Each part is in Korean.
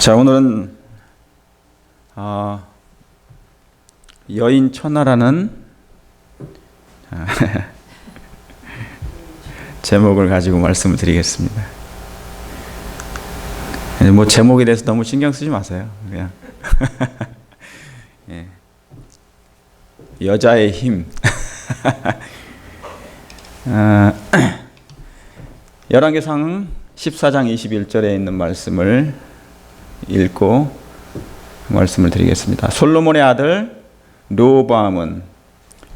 자, 오늘은 여인 천하라는 제목을 가지고 말씀을 드리겠습니다. 뭐 제목에 대해서 너무 신경 쓰지 마세요. 그냥 예. 여자의 힘. 열왕기상 14장 21절에 있는 말씀을 읽고 말씀을 드리겠습니다. 솔로몬의 아들 르호보암은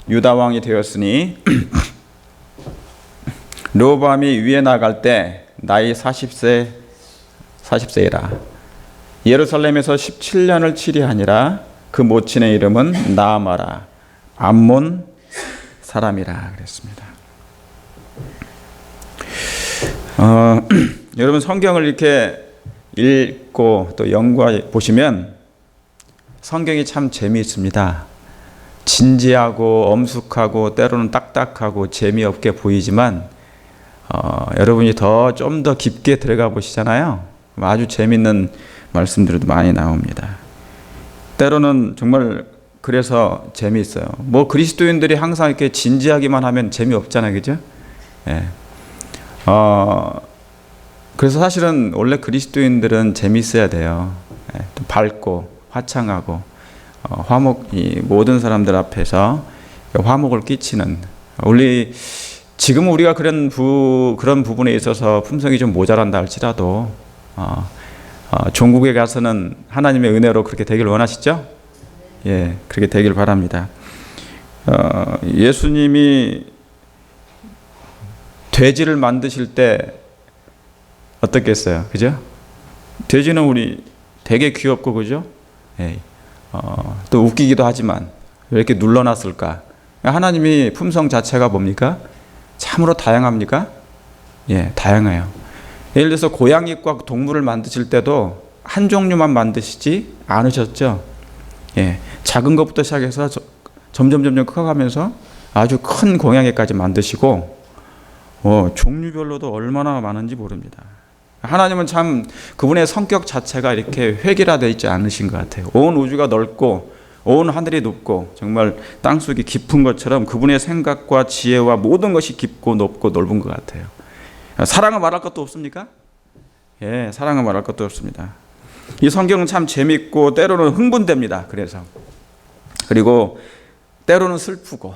유다 왕이 되었으니 르호보암이 위에 나갈 때 나이 40세이라. 예루살렘에서 17년을 치리하니라. 그 모친의 이름은 나아마라. 암몬 사람이라 그랬습니다. 여러분 성경을 이렇게 읽고 또 연구해 보시면 성경이 참 재미있습니다. 진지하고 엄숙하고 때로는 딱딱하고 재미없게 보이지만 여러분이 좀 더 깊게 들어가 보시잖아요. 아주 재미있는 말씀들도 많이 나옵니다. 때로는 정말 그래서 재미있어요. 뭐 그리스도인들이 항상 이렇게 진지하기만 하면 재미없잖아요, 그죠? 예. 그래서 사실은 원래 그리스도인들은 재미있어야 돼요. 예. 좀 밝고 화창하고 화목이 모든 사람들 앞에서 화목을 끼치는 지금 우리가 그런 부분에 있어서 품성이 좀 모자란다 할지라도 종국에 가서는 하나님의 은혜로 그렇게 되길 원하시죠? 예, 그렇게 되길 바랍니다. 예수님이 돼지를 만드실 때 어떻게 했어요? 그죠? 돼지는 우리 되게 귀엽고, 그죠? 예, 또 웃기기도 하지만 왜 이렇게 눌러놨을까? 하나님이 품성 자체가 뭡니까? 참으로 다양합니까? 예, 다양해요. 예를 들어서 고양이과 동물을 만드실 때도 한 종류만 만드시지 않으셨죠? 예, 작은 것부터 시작해서 점점 커가면서 아주 큰 고양이까지 만드시고 종류별로도 얼마나 많은지 모릅니다. 하나님은 참 그분의 성격 자체가 이렇게 획일화되어 있지 않으신 것 같아요. 온 우주가 넓고 온 하늘이 높고 정말 땅속이 깊은 것처럼 그분의 생각과 지혜와 모든 것이 깊고 높고 넓은 것 같아요. 사랑을 말할 것도 없습니까? 예, 사랑을 말할 것도 없습니다. 이 성경은 참 재밌고 때로는 흥분됩니다. 그리고 때로는 슬프고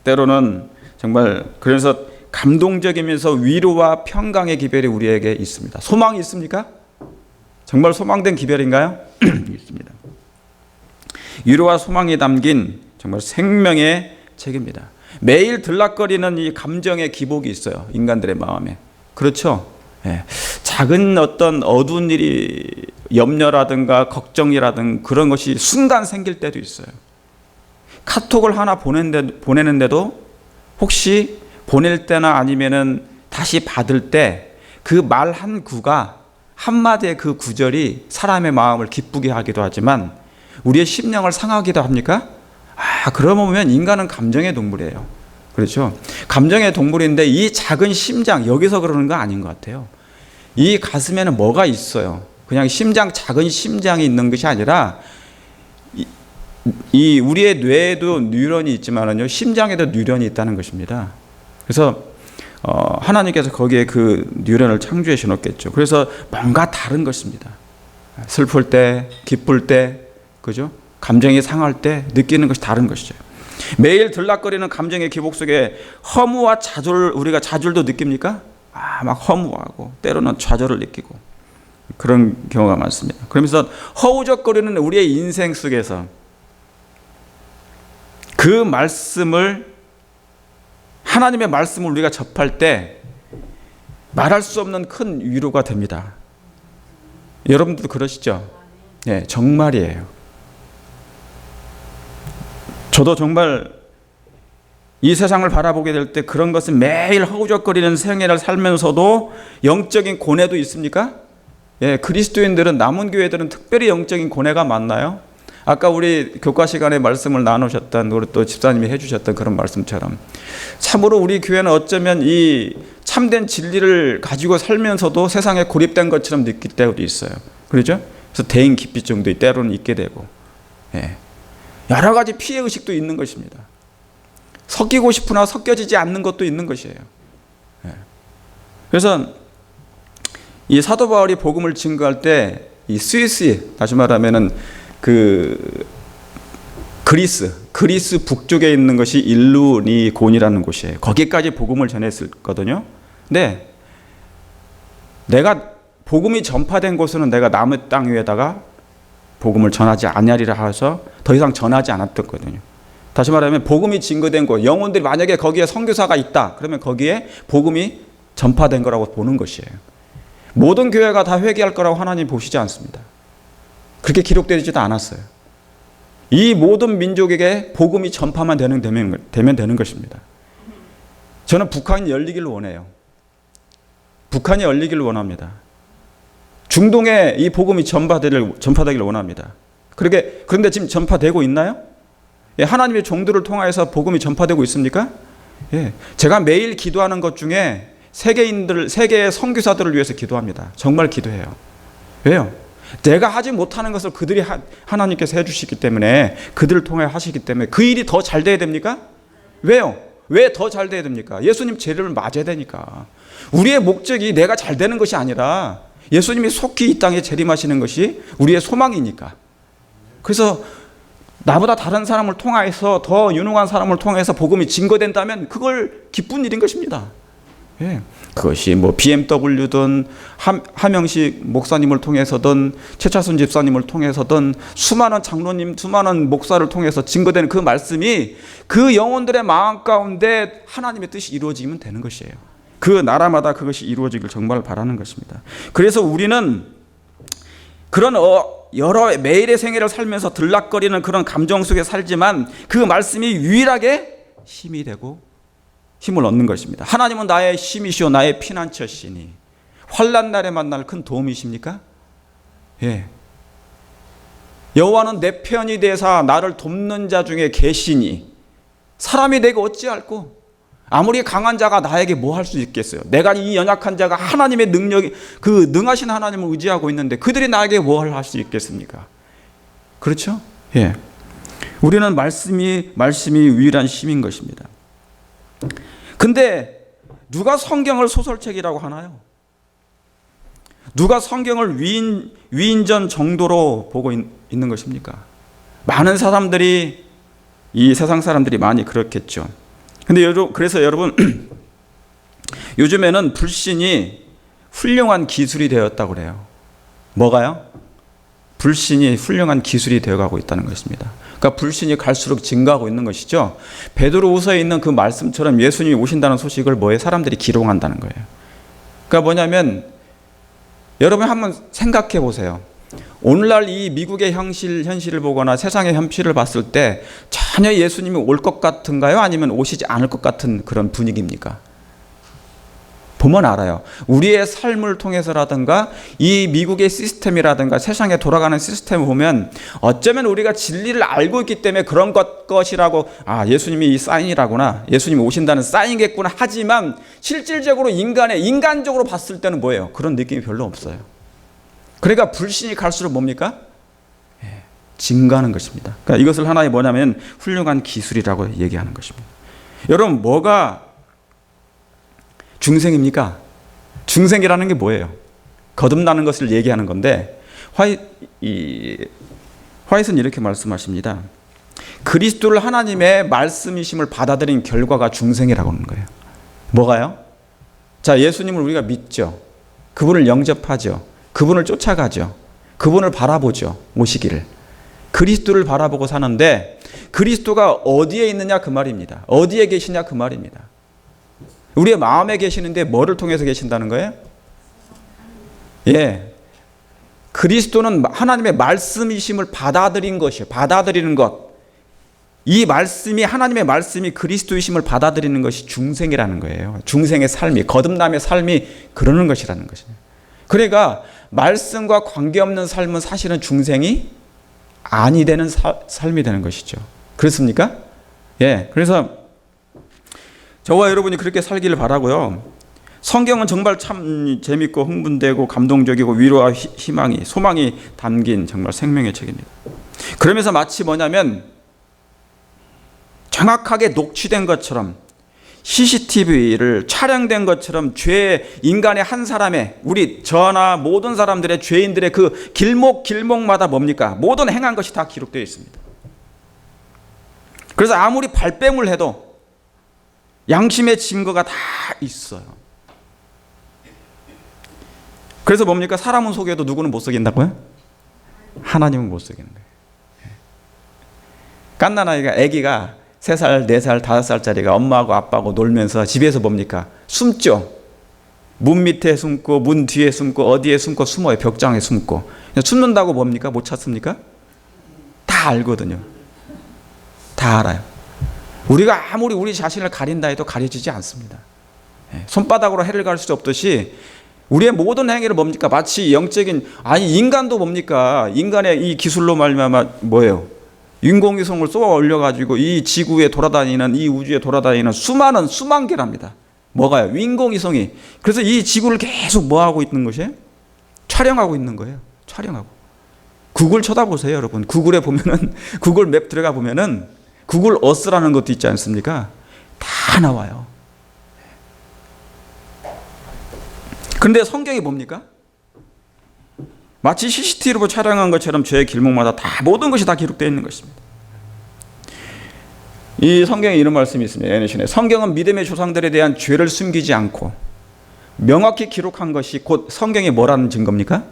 때로는 정말 그래서 감동적이면서 위로와 평강의 기별이 우리에게 있습니다. 소망이 있습니까? 정말 소망된 기별인가요? 있습니다. 위로와 소망이 담긴 정말 생명의 책입니다. 매일 들락거리는 이 감정의 기복이 있어요. 인간들의 마음에. 그렇죠? 예. 작은 어떤 어두운 일이 염려라든가 걱정이라든가 그런 것이 순간 생길 때도 있어요. 카톡을 하나 보내는데도 혹시 보낼 때나 아니면은 다시 받을 때 그 말 한 구가 한마디의 그 구절이 사람의 마음을 기쁘게 하기도 하지만 우리의 심령을 상하기도 합니까? 그러면 보면 인간은 감정의 동물이에요. 그렇죠? 감정의 동물인데 이 작은 심장, 여기서 그러는 거 아닌 것 같아요. 이 가슴에는 뭐가 있어요. 그냥 작은 심장이 있는 것이 아니라 이 우리의 뇌에도 뉴런이 있지만은요, 심장에도 뉴런이 있다는 것입니다. 그래서 하나님께서 거기에 그 뉴런을 창조해 주셨겠죠. 그래서 뭔가 다른 것입니다. 슬플 때, 기쁠 때, 그죠? 감정이 상할 때 느끼는 것이 다른 것이죠. 매일 들락거리는 감정의 기복 속에 허무와 우리가 좌절도 느낍니까? 막 허무하고 때로는 좌절을 느끼고 그런 경우가 많습니다. 그러면서 허우적거리는 우리의 인생 속에서 그 하나님의 말씀을 우리가 접할 때 말할 수 없는 큰 위로가 됩니다. 여러분들도 그러시죠? 네, 정말이에요. 저도 정말 이 세상을 바라보게 될 때 그런 것은 매일 허우적거리는 생애를 살면서도 영적인 고뇌도 있습니까? 예, 그리스도인들은 남은 교회들은 특별히 영적인 고뇌가 많나요? 아까 우리 교과 시간에 말씀을 나누셨던 우리 또 집사님이 해주셨던 그런 말씀처럼 참으로 우리 교회는 어쩌면 이 참된 진리를 가지고 살면서도 세상에 고립된 것처럼 느낄 때도 있어요. 그렇죠? 그래서 대인 기피증도 때로는 있게 되고, 예. 여러 가지 피해 의식도 있는 것입니다. 섞이고 싶으나 섞여지지 않는 것도 있는 것이에요. 예. 그래서 이 사도 바울이 복음을 증거할 때 이 스위스, 다시 말하면은 그 그리스 북쪽에 있는 것이 일루니곤이라는 곳이에요. 거기까지 복음을 전했었거든요. 근데 내가 복음이 전파된 곳은 내가 남의 땅 위에다가 복음을 전하지 아니하리라 해서 더 이상 전하지 않았거든요. 다시 말하면 복음이 증거된 곳, 영혼들이 만약에 거기에 선교사가 있다, 그러면 거기에 복음이 전파된 거라고 보는 것이에요. 모든 교회가 다 회개할 거라고 하나님 보시지 않습니다. 그렇게 기록되지도 않았어요. 이 모든 민족에게 복음이 전파만 되면 되는 것입니다. 저는 북한이 열리기를 원해요. 북한이 열리기를 원합니다. 중동에 이 복음이 전파되기를 원합니다. 그런데 지금 전파되고 있나요? 예, 하나님의 종들을 통해서 복음이 전파되고 있습니까? 예, 제가 매일 기도하는 것 중에 세계의 선교사들을 위해서 기도합니다. 정말 기도해요. 왜요? 내가 하지 못하는 것을 그들이 하나님께서 해주시기 때문에, 그들을 통해 하시기 때문에 그 일이 더 잘 돼야 됩니까? 왜요? 왜 더 잘 돼야 됩니까? 예수님 재림을 맞아야 되니까. 우리의 목적이 내가 잘 되는 것이 아니라 예수님이 속히 이 땅에 재림하시는 것이 우리의 소망이니까. 그래서 나보다 다른 사람을 통해서, 더 유능한 사람을 통해서 복음이 증거된다면 그걸 기쁜 일인 것입니다. 예. 그것이 뭐 BMW든 하명식 목사님을 통해서든 최차순 집사님을 통해서든 수많은 장로님, 수많은 목사를 통해서 증거되는 그 말씀이 그 영혼들의 마음 가운데 하나님의 뜻이 이루어지면 되는 것이에요. 그 나라마다 그것이 이루어지길 정말 바라는 것입니다. 그래서 우리는 그런 여러 매일의 생애를 살면서 들락거리는 그런 감정 속에 살지만 그 말씀이 유일하게 힘이 되고 힘을 얻는 것입니다. 하나님은 나의 힘이시오 나의 피난처시니 환난 날에 만날 큰 도움이십니까? 예. 여호와는 내 편이 되사 나를 돕는 자 중에 계시니 사람이 내게 어찌할꼬? 아무리 강한 자가 나에게 뭐 할 수 있겠어요? 내가 이 연약한 자가 하나님의 능력이, 그 능하신 하나님을 의지하고 있는데 그들이 나에게 뭘 할 수 있겠습니까? 그렇죠? 예. 우리는 말씀이 유일한 힘인 것입니다. 근데 누가 성경을 소설책이라고 하나요? 누가 성경을 위인전 정도로 보고 있는 것입니까? 많은 사람들이, 이 세상 사람들이 많이 그렇겠죠. 근데 그래서 여러분 요즘에는 불신이 훌륭한 기술이 되었다고 그래요. 뭐가요? 불신이 훌륭한 기술이 되어가고 있다는 것입니다. 그러니까 불신이 갈수록 증가하고 있는 것이죠. 베드로후서에 있는 그 말씀처럼 예수님이 오신다는 소식을 사람들이 기록한다는 거예요. 그러니까 뭐냐면 여러분 한번 생각해 보세요. 오늘날 이 미국의 현실을 보거나 세상의 현실을 봤을 때 전혀 예수님이 올 것 같은가요? 아니면 오시지 않을 것 같은 그런 분위기입니까? 보면 알아요. 우리의 삶을 통해서라든가 이 미국의 시스템이라든가 세상에 돌아가는 시스템을 보면 어쩌면 우리가 진리를 알고 있기 때문에 그런 것이라고, 예수님이 이 사인이라구나, 예수님이 오신다는 사인이겠구나 하지만 실질적으로 인간적으로 봤을 때는 뭐예요? 그런 느낌이 별로 없어요. 그러니까 불신이 갈수록 뭡니까? 증가하는 것입니다. 그러니까 이것을 하나의 뭐냐면 훌륭한 기술이라고 얘기하는 것입니다. 여러분, 뭐가 중생입니까? 중생이라는 게 뭐예요? 거듭나는 것을 얘기하는 건데 화이트는 이렇게 말씀하십니다. 그리스도를 하나님의 말씀이심을 받아들인 결과가 중생이라고 하는 거예요. 뭐가요? 자, 예수님을 우리가 믿죠. 그분을 영접하죠. 그분을 쫓아가죠. 그분을 바라보죠. 오시기를. 그리스도를 바라보고 사는데 그리스도가 어디에 있느냐 그 말입니다. 어디에 계시냐 그 말입니다. 우리의 마음에 계시는데 뭐를 통해서 계신다는 거예요? 예. 그리스도는 하나님의 말씀이심을 받아들인 것이에요. 받아들이는 것. 이 말씀이, 하나님의 말씀이 그리스도이심을 받아들이는 것이 중생이라는 거예요. 중생의 삶이, 거듭남의 삶이 그러는 것이라는 것이에요. 그러니까 말씀과 관계없는 삶은 사실은 중생이 아니 되는 삶이 되는 것이죠. 그렇습니까? 예. 그래서 저와 여러분이 그렇게 살기를 바라고요. 성경은 정말 참 재밌고 흥분되고 감동적이고 위로와 희망이, 소망이 담긴 정말 생명의 책입니다. 그러면서 마치 뭐냐면 정확하게 녹취된 것처럼, CCTV를 촬영된 것처럼 인간의 한 사람의, 우리 저나 모든 사람들의, 죄인들의 그 길목마다 뭡니까? 모든 행한 것이 다 기록되어 있습니다. 그래서 아무리 발뺌을 해도 양심의 증거가 다 있어요. 그래서 뭡니까? 사람은 속여도 누구는 못 속인다고요? 하나님은 못 속이는 거예요. 갓난아이가, 아기가 3살, 4살, 5살짜리가 엄마하고 아빠하고 놀면서 집에서 뭡니까? 숨죠. 문 밑에 숨고, 문 뒤에 숨고, 어디에 숨고, 숨어요. 벽장에 숨고. 숨는다고 뭡니까? 못 찾습니까? 다 알거든요. 다 알아요. 우리가 아무리 우리 자신을 가린다 해도 가려지지 않습니다. 손바닥으로 해를 가릴 수 없듯이 우리의 모든 행위를 뭡니까? 마치 영적인, 인간도 뭡니까? 인간의 이 기술로 말미암아 뭐예요? 인공위성을 쏘아 올려가지고 이 지구에 돌아다니는, 이 우주에 돌아다니는 수만 개랍니다. 뭐가요? 인공위성이. 그래서 이 지구를 계속 뭐 하고 있는 것이에요? 촬영하고 있는 거예요. 촬영하고. 구글 쳐다보세요, 여러분. 구글에 보면은, 구글 맵 들어가 보면은 구글 어스라는 것도 있지 않습니까? 다 나와요. 그런데 성경이 뭡니까? 마치 CCTV로 촬영한 것처럼 죄의 길목마다 다, 모든 것이 다 기록되어 있는 것입니다. 이 성경에 이런 말씀이 있습니다. 애니션에 성경은 믿음의 조상들에 대한 죄를 숨기지 않고 명확히 기록한 것이 곧 성경이 뭐라는 증거입니까?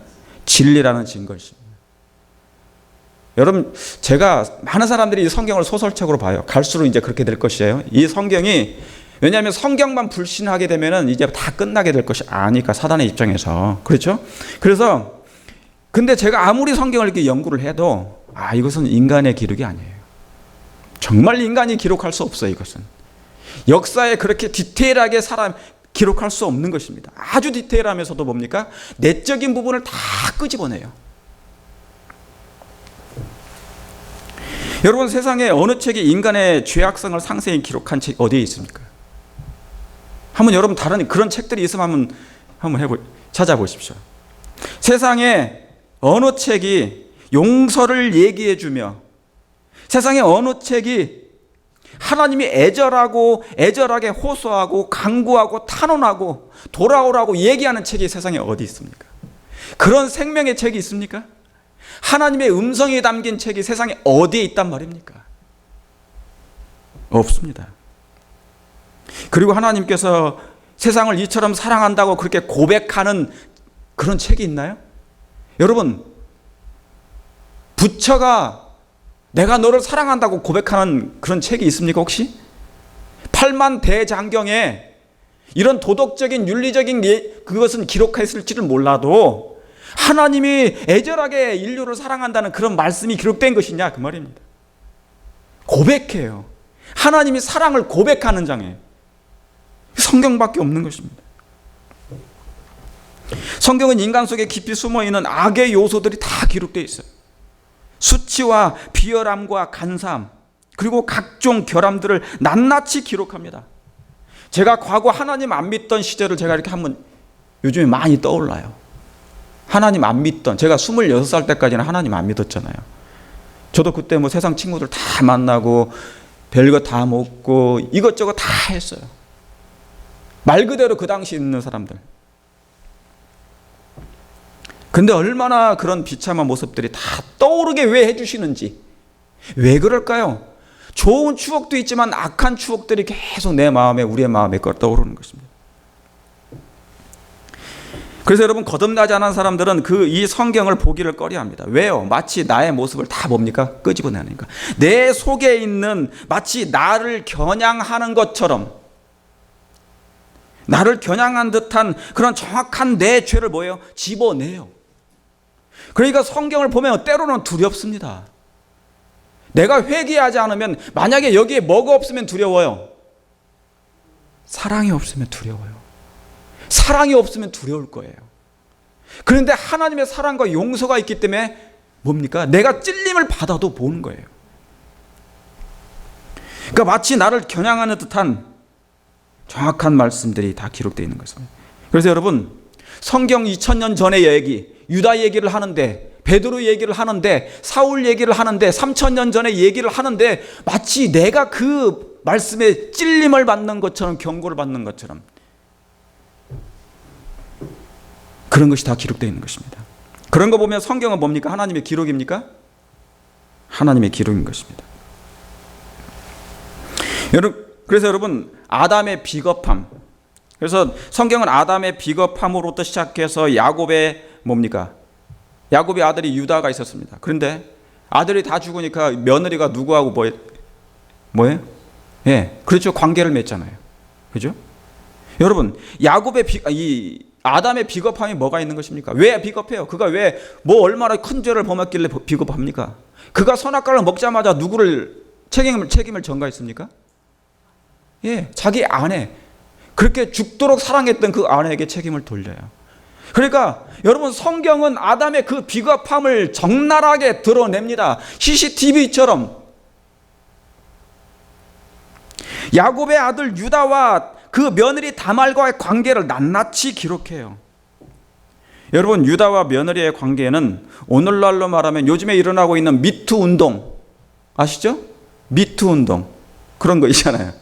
진리라는 증거입니다. 여러분, 제가 많은 사람들이 이 성경을 소설책으로 봐요. 갈수록 이제 그렇게 될 것이에요. 이 성경이, 왜냐하면 성경만 불신하게 되면은 이제 다 끝나게 될 것이 아니까, 사단의 입장에서. 그렇죠? 그래서 근데 제가 아무리 성경을 이렇게 연구를 해도 이것은 인간의 기록이 아니에요. 정말 인간이 기록할 수 없어요. 이것은 역사에 그렇게 디테일하게 기록할 수 없는 것입니다. 아주 디테일하면서도 뭡니까? 내적인 부분을 다 끄집어내요. 여러분, 세상에 어느 책이 인간의 죄악성을 상세히 기록한 책이 어디에 있습니까? 한번 여러분 다른 그런 책들이 있으면 한번 찾아보십시오. 세상에 어느 책이 용서를 얘기해주며, 세상에 어느 책이 하나님이 애절하게 호소하고 강구하고 탄원하고 돌아오라고 얘기하는 책이 세상에 어디 있습니까? 그런 생명의 책이 있습니까? 하나님의 음성이 담긴 책이 세상에 어디에 있단 말입니까? 없습니다. 그리고 하나님께서 세상을 이처럼 사랑한다고 그렇게 고백하는 그런 책이 있나요? 여러분, 부처가 내가 너를 사랑한다고 고백하는 그런 책이 있습니까 혹시? 8만 대장경에 이런 도덕적인 윤리적인 그것은 기록했을지를 몰라도 하나님이 애절하게 인류를 사랑한다는 그런 말씀이 기록된 것이냐 그 말입니다. 고백해요. 하나님이 사랑을 고백하는 장이에요. 성경밖에 없는 것입니다. 성경은 인간 속에 깊이 숨어있는 악의 요소들이 다 기록되어 있어요. 수치와 비열함과 간사함, 그리고 각종 결함들을 낱낱이 기록합니다. 제가 과거 하나님 안 믿던 시절을 제가 이렇게 한번 요즘에 많이 떠올라요. 하나님 안 믿던, 제가 26살 때까지는 하나님 안 믿었잖아요. 저도 그때 뭐 세상 친구들 다 만나고 별거 다 먹고 이것저것 다 했어요. 말 그대로 그 당시 있는 사람들. 근데 얼마나 그런 비참한 모습들이 다 떠오르게 왜 해주시는지, 왜 그럴까요? 좋은 추억도 있지만 악한 추억들이 계속 내 마음에, 우리의 마음에 떠오르는 것입니다. 그래서 여러분, 거듭나지 않은 사람들은 이 성경을 보기를 꺼려합니다. 왜요? 마치 나의 모습을 다 뭡니까? 끄집어내니까. 내 속에 있는, 마치 나를 겨냥하는 것처럼, 나를 겨냥한 듯한 그런 정확한 내 죄를 뭐예요? 집어내요. 그러니까 성경을 보면 때로는 두렵습니다. 내가 회개하지 않으면, 만약에 여기에 뭐가 없으면 두려워요? 사랑이 없으면 두려워요. 사랑이 없으면 두려울 거예요. 그런데 하나님의 사랑과 용서가 있기 때문에 뭡니까? 내가 찔림을 받아도 보는 거예요. 그러니까 마치 나를 겨냥하는 듯한 정확한 말씀들이 다 기록되어 있는 것입니다. 그래서 여러분, 성경 2000년 전의 얘기, 유다 얘기를 하는데, 베드로 얘기를 하는데, 사울 얘기를 하는데, 3000년 전의 얘기를 하는데 마치 내가 그 말씀에 찔림을 받는 것처럼, 경고를 받는 것처럼, 그런 것이 다 기록되어 있는 것입니다. 그런 거 보면 성경은 뭡니까? 하나님의 기록입니까? 하나님의 기록인 것입니다. 그래서 여러분, 아담의 비겁함, 그래서 성경은 아담의 비겁함으로부터 시작해서 야곱의 뭡니까? 야곱의 아들이 유다가 있었습니다. 그런데 아들이 다 죽으니까 며느리가 누구하고 뭐예요? 예, 그렇죠. 관계를 맺잖아요. 그죠? 여러분, 이 아담의 비겁함이 뭐가 있는 것입니까? 왜 비겁해요? 그가 왜 뭐 얼마나 큰 죄를 범했길래 비겁합니까? 그가 선악과를 먹자마자 누구를 책임을 전가했습니까? 예, 자기 아내, 그렇게 죽도록 사랑했던 그 아내에게 책임을 돌려요. 그러니까 여러분, 성경은 아담의 그 비겁함을 적나라하게 드러냅니다. CCTV처럼. 야곱의 아들 유다와 그 며느리 다말과의 관계를 낱낱이 기록해요. 여러분, 유다와 며느리의 관계는 오늘날로 말하면 요즘에 일어나고 있는 미투 운동 아시죠? 미투 운동, 그런 거 있잖아요.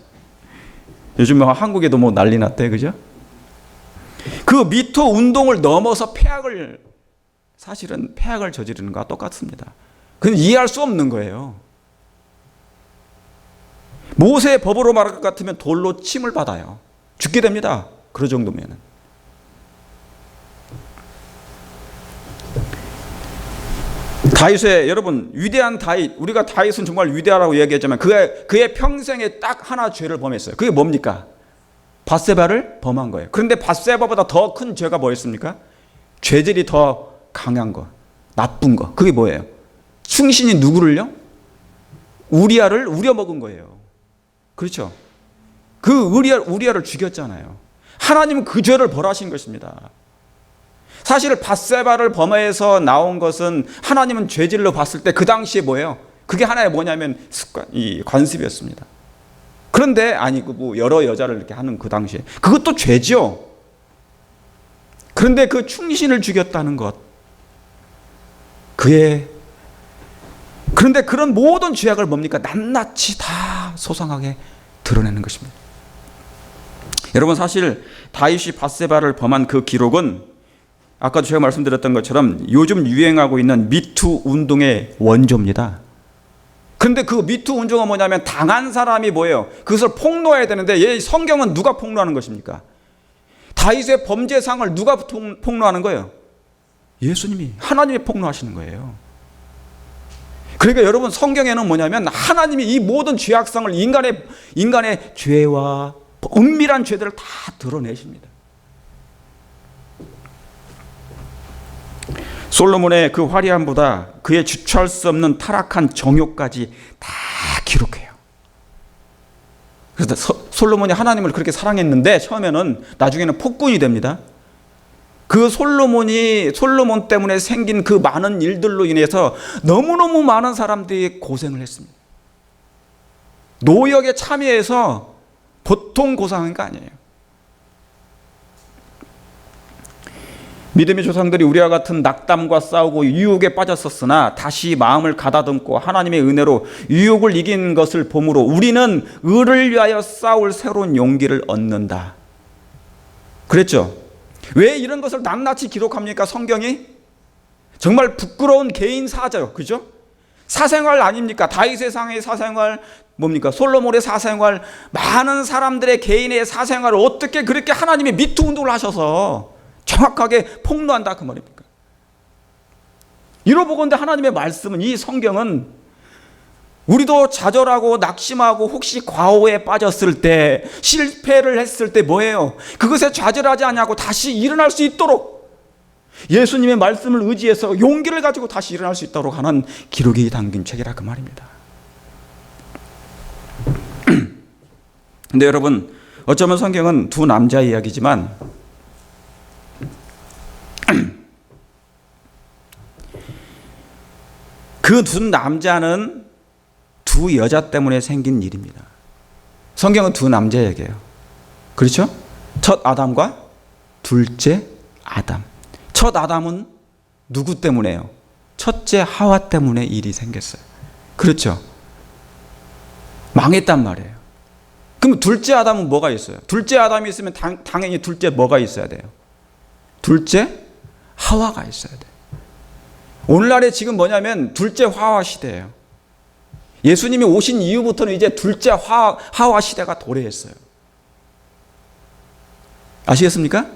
요즘 한국에도 뭐 난리 났대, 그죠? 그 미투 운동을 넘어서 사실은 폐악을 저지르는 것과 똑같습니다. 그건 이해할 수 없는 거예요. 모세의 법으로 말할 것 같으면 돌로 침을 받아요. 죽게 됩니다. 그 정도면은. 다윗의, 여러분, 위대한 다윗, 우리가 다윗은 정말 위대하다고 얘기했지만 그의 평생에 딱 하나 죄를 범했어요. 그게 뭡니까? 밧세바를 범한 거예요. 그런데 밧세바보다 더 큰 죄가 뭐였습니까? 죄질이 더 강한 거, 나쁜 거. 그게 뭐예요? 충신이 누구를요? 우리아를 우려먹은 거예요. 그렇죠? 그 우리아를 죽였잖아요. 하나님은 그 죄를 벌하신 것입니다. 사실 밧세바를 범해서 나온 것은 하나님은 죄질로 봤을 때 그 당시에 뭐예요? 그게 하나의 뭐냐면 관습이었습니다. 그런데 아니 뭐 여러 여자를 이렇게 하는 그 당시에 그것도 죄죠. 그런데 그 충신을 죽였다는 것, 그런데 그런 모든 죄악을 뭡니까? 낱낱이 다 소상하게 드러내는 것입니다. 여러분, 사실 다윗이 밧세바를 범한 그 기록은 아까도 제가 말씀드렸던 것처럼 요즘 유행하고 있는 미투 운동의 원조입니다. 그런데 그 미투 운동은 뭐냐면 당한 사람이 뭐예요? 그것을 폭로해야 되는데 성경은 누가 폭로하는 것입니까? 다윗의 범죄상을 누가 폭로하는 거예요? 예수님이, 하나님이 폭로하시는 거예요. 그러니까 여러분, 성경에는 뭐냐면 하나님이 이 모든 죄악성을 인간의 죄와 은밀한 죄들을 다 드러내십니다. 솔로몬의 그 화려함보다 그의 주체할 수 없는 타락한 정욕까지 다 기록해요. 그래서 솔로몬이 하나님을 그렇게 사랑했는데 처음에는, 나중에는 폭군이 됩니다. 그 솔로몬 때문에 생긴 그 많은 일들로 인해서 너무너무 많은 사람들이 고생을 했습니다. 노역에 참여해서 보통 고생한 거 아니에요. 믿음의 조상들이 우리와 같은 낙담과 싸우고 유혹에 빠졌었으나 다시 마음을 가다듬고 하나님의 은혜로 유혹을 이긴 것을 보므로 우리는 의를 위하여 싸울 새로운 용기를 얻는다. 그랬죠? 왜 이런 것을 낱낱이 기록합니까? 성경이? 정말 부끄러운 개인 사죠. 그죠? 사생활 아닙니까? 다윗의 상의 사생활, 뭡니까? 솔로몬의 사생활, 많은 사람들의 개인의 사생활을 어떻게 그렇게 하나님의 미투 운동을 하셔서 정확하게 폭로한다 그 말입니까? 이러보건대 하나님의 말씀은, 이 성경은 우리도 좌절하고 낙심하고 혹시 과오에 빠졌을 때, 실패를 했을 때 뭐예요? 그것에 좌절하지 않냐고 다시 일어날 수 있도록 예수님의 말씀을 의지해서 용기를 가지고 다시 일어날 수 있도록 하는 기록이 담긴 책이라 그 말입니다. 근데 여러분, 어쩌면 성경은 두 남자 이야기지만 그 두 남자는 두 여자 때문에 생긴 일입니다. 성경은 두 남자 얘기예요. 그렇죠? 첫 아담과 둘째 아담. 첫 아담은 누구 때문에요? 첫째 하와 때문에 일이 생겼어요. 그렇죠? 망했단 말이에요. 그럼 둘째 아담은 뭐가 있어요? 둘째 아담이 있으면 당연히 둘째 뭐가 있어야 돼요? 둘째 하와가 있어야 돼요. 오늘날에 지금 뭐냐면 둘째 하와 시대예요. 예수님이 오신 이후부터는 이제 둘째 하와 시대가 도래했어요. 아시겠습니까?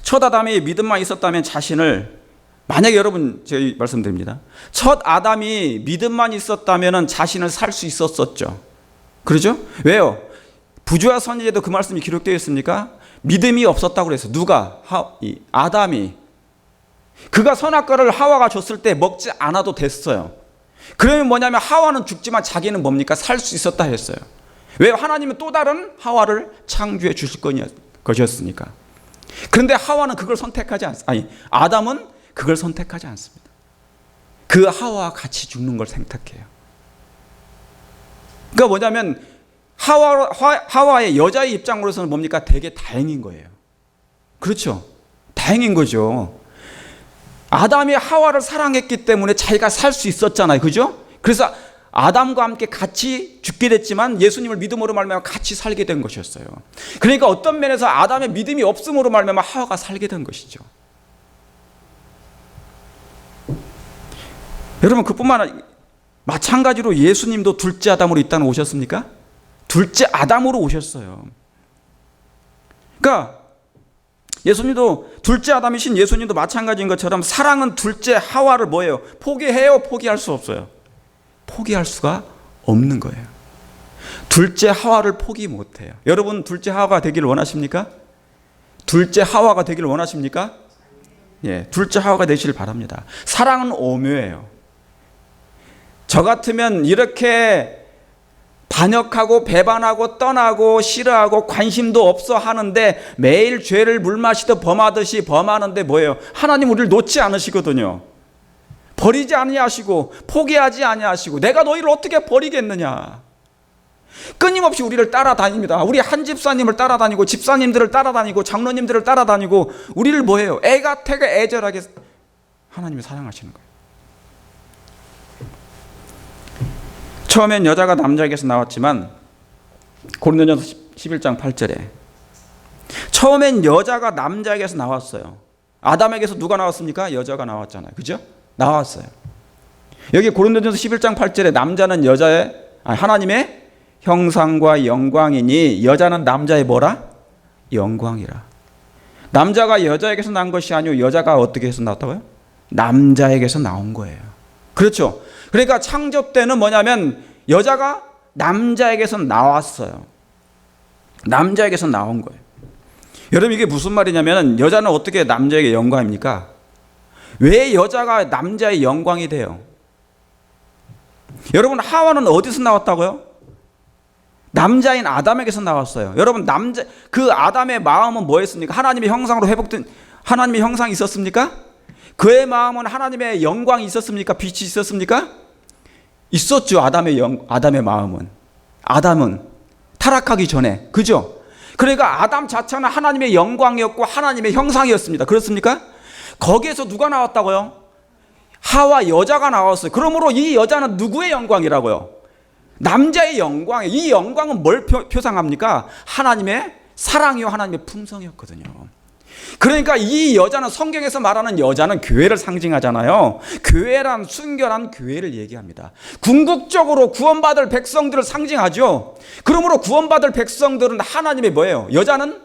첫 아담이 믿음만 있었다면 자신을, 만약에 여러분 제가 말씀드립니다. 첫 아담이 믿음만 있었다면 자신을 살 수 있었었죠. 그러죠? 왜요? 부조와 선지자에도 그 말씀이 기록되어 있습니까? 믿음이 없었다고 그랬어요. 누가? 아담이. 그가 선악과를 하와가 줬을 때 먹지 않아도 됐어요. 그러면 뭐냐면 하와는 죽지만 자기는 뭡니까? 살 수 있었다 했어요. 왜? 하나님은 또 다른 하와를 창조해 주실 것이었으니까. 그런데 하와는 그걸 선택하지 않습니다. 아담은 그걸 선택하지 않습니다. 그 하와와 같이 죽는 걸 선택해요. 그러니까 뭐냐면 하와의 여자의 입장으로서는 뭡니까? 되게 다행인 거예요. 그렇죠? 다행인 거죠. 아담이 하와를 사랑했기 때문에 자기가 살 수 있었잖아요. 그죠? 그래서 아담과 함께 같이 죽게 됐지만 예수님을 믿음으로 말미암아 같이 살게 된 것이었어요. 그러니까 어떤 면에서 아담의 믿음이 없음으로 말미암아 하와가 살게 된 것이죠. 여러분, 그뿐만 아니라 마찬가지로 예수님도 둘째 아담으로 이 땅에 오셨습니까? 둘째 아담으로 오셨어요. 그러니까 예수님도 둘째 아담이신 예수님도 마찬가지인 것처럼 사랑은 둘째 하와를 뭐예요? 포기해요? 포기할 수 없어요. 포기할 수가 없는 거예요. 둘째 하와를 포기 못해요. 여러분, 둘째 하와가 되기를 원하십니까? 둘째 하와가 되기를 원하십니까? 예, 둘째 하와가 되시길 바랍니다. 사랑은 오묘해요. 저 같으면 이렇게 반역하고 배반하고 떠나고 싫어하고 관심도 없어 하는데 매일 죄를 물마시듯 범하듯이 범하는데 뭐예요? 하나님 우리를 놓지 않으시거든요. 버리지 아니하시고 포기하지 아니하시고 내가 너희를 어떻게 버리겠느냐. 끊임없이 우리를 따라다닙니다. 우리 한 집사님을 따라다니고 집사님들을 따라다니고 장로님들을 따라다니고 우리를 뭐예요? 애가 태가 애절하게 하나님이 사랑하시는 거예요. 처음엔 여자가 남자에게서 나왔지만 고린도전서 11장 8절에 처음엔 여자가 남자에게서 나왔어요. 아담에게서 누가 나왔습니까? 여자가 나왔잖아요. 그죠? 나왔어요. 여기 고린도전서 11장 8절에 남자는 여자의 하나님의 형상과 영광이니 여자는 남자의 뭐라? 영광이라. 남자가 여자에게서 난 것이 아니고 여자가 어떻게 해서 나왔다고요? 남자에게서 나온 거예요. 그렇죠? 그러니까 창조 때는 뭐냐면 여자가 남자에게서 나왔어요. 남자에게서 나온 거예요. 여러분, 이게 무슨 말이냐면 여자는 어떻게 남자에게 영광입니까? 왜 여자가 남자의 영광이 돼요? 여러분, 하와는 어디서 나왔다고요? 남자인 아담에게서 나왔어요. 여러분, 그 아담의 마음은 뭐였습니까? 하나님의 형상으로 회복된 하나님의 형상이 있었습니까? 그의 마음은 하나님의 영광이 있었습니까? 빛이 있었습니까? 있었죠. 아담의 마음은. 아담은 타락하기 전에. 그죠? 그러니까 아담 자체는 하나님의 영광이었고 하나님의 형상이었습니다. 그렇습니까? 거기에서 누가 나왔다고요? 하와 여자가 나왔어요. 그러므로 이 여자는 누구의 영광이라고요? 남자의 영광이에요. 이 영광은 뭘 표상합니까? 하나님의 사랑이요 하나님의 품성이었거든요. 그러니까 이 여자는 성경에서 말하는 여자는 교회를 상징하잖아요. 교회란 순결한 교회를 얘기합니다. 궁극적으로 구원받을 백성들을 상징하죠. 그러므로 구원받을 백성들은 하나님의 뭐예요? 여자는,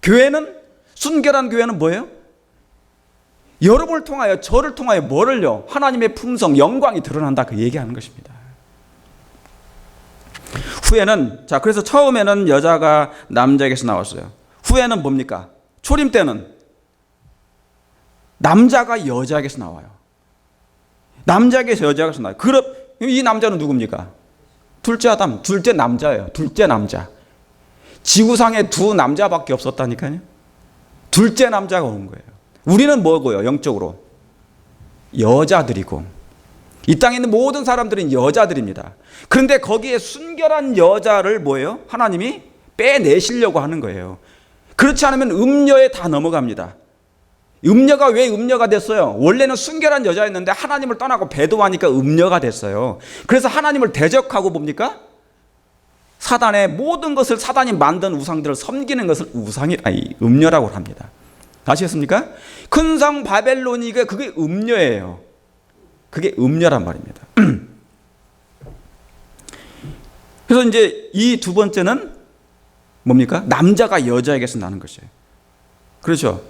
교회는, 순결한 교회는 뭐예요? 여러분을 통하여, 저를 통하여 뭐를요? 하나님의 품성, 영광이 드러난다, 그 얘기하는 것입니다. 후에는, 자, 그래서 처음에는 여자가 남자에게서 나왔어요. 후에는 뭡니까? 초림 때는 남자가 여자에게서 나와요. 남자에게서 여자에게서 나와요. 그럼 이 남자는 누굽니까? 둘째 아담, 둘째 남자예요. 둘째 남자. 지구상에 두 남자밖에 없었다니까요. 둘째 남자가 온 거예요. 우리는 뭐고요? 영적으로 여자들이고 이 땅에 있는 모든 사람들은 여자들입니다. 그런데 거기에 순결한 여자를 뭐예요? 하나님이 빼내시려고 하는 거예요. 그렇지 않으면 음녀에 다 넘어갑니다. 음녀가 왜 음녀가 됐어요? 원래는 순결한 여자였는데 하나님을 떠나고 배도하니까 음녀가 됐어요. 그래서 하나님을 대적하고 뭡니까? 사단의 모든 것을, 사단이 만든 우상들을 섬기는 것을 음녀라고 합니다. 아시겠습니까? 큰 성 바벨론이 그게 음녀예요. 그게 음녀란 말입니다. 그래서 이제 이 두 번째는 뭡니까? 남자가 여자에게서 나는 것이에요. 그렇죠?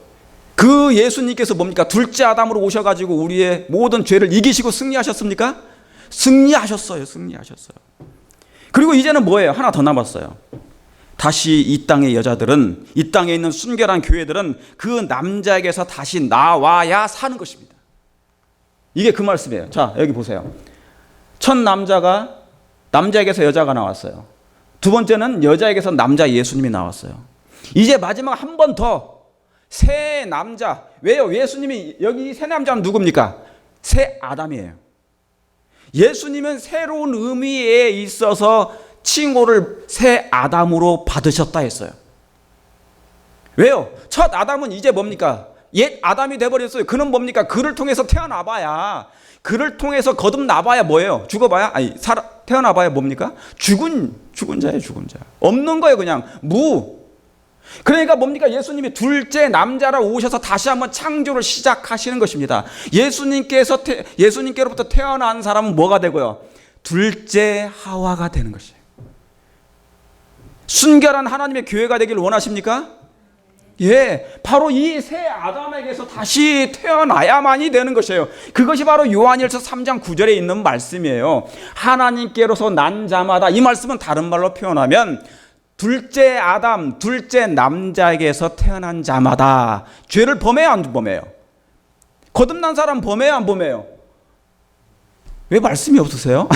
그 예수님께서 뭡니까? 둘째 아담으로 오셔가지고 우리의 모든 죄를 이기시고 승리하셨습니까? 승리하셨어요. 승리하셨어요. 그리고 이제는 뭐예요? 하나 더 남았어요. 다시 이 땅의 여자들은, 이 땅에 있는 순결한 교회들은 그 남자에게서 다시 나와야 사는 것입니다. 이게 그 말씀이에요. 자, 여기 보세요. 첫 남자에게서 여자가 나왔어요. 두 번째는 여자에게서 남자 예수님이 나왔어요. 이제 마지막 한 번 더 새 남자. 왜요? 예수님이, 여기 새 남자는 누굽니까? 새 아담이에요. 예수님은 새로운 의미에 있어서 칭호를 새 아담으로 받으셨다 했어요. 왜요? 첫 아담은 이제 뭡니까? 옛 아담이 돼버렸어요. 그는 뭡니까? 그를 통해서 태어나봐야, 그를 통해서 거듭나봐야 뭐예요? 죽어봐야? 태어나봐야 뭡니까? 죽은 자예요, 죽은 자. 없는 거예요, 그냥. 그러니까 뭡니까? 예수님이 둘째 남자로 오셔서 다시 한번 창조를 시작하시는 것입니다. 예수님께로부터 태어난 사람은 뭐가 되고요? 둘째 하와가 되는 것이에요. 순결한 하나님의 교회가 되길 원하십니까? 예, 바로 이 새 아담에게서 다시 태어나야만이 되는 것이에요. 그것이 바로 요한일서 3장 9절에 있는 말씀이에요. 하나님께로서 난 자마다, 이 말씀은 다른 말로 표현하면 둘째 아담, 둘째 남자에게서 태어난 자마다 죄를 범해요, 안 범해요? 거듭난 사람 범해요, 안 범해요? 왜 말씀이 없으세요?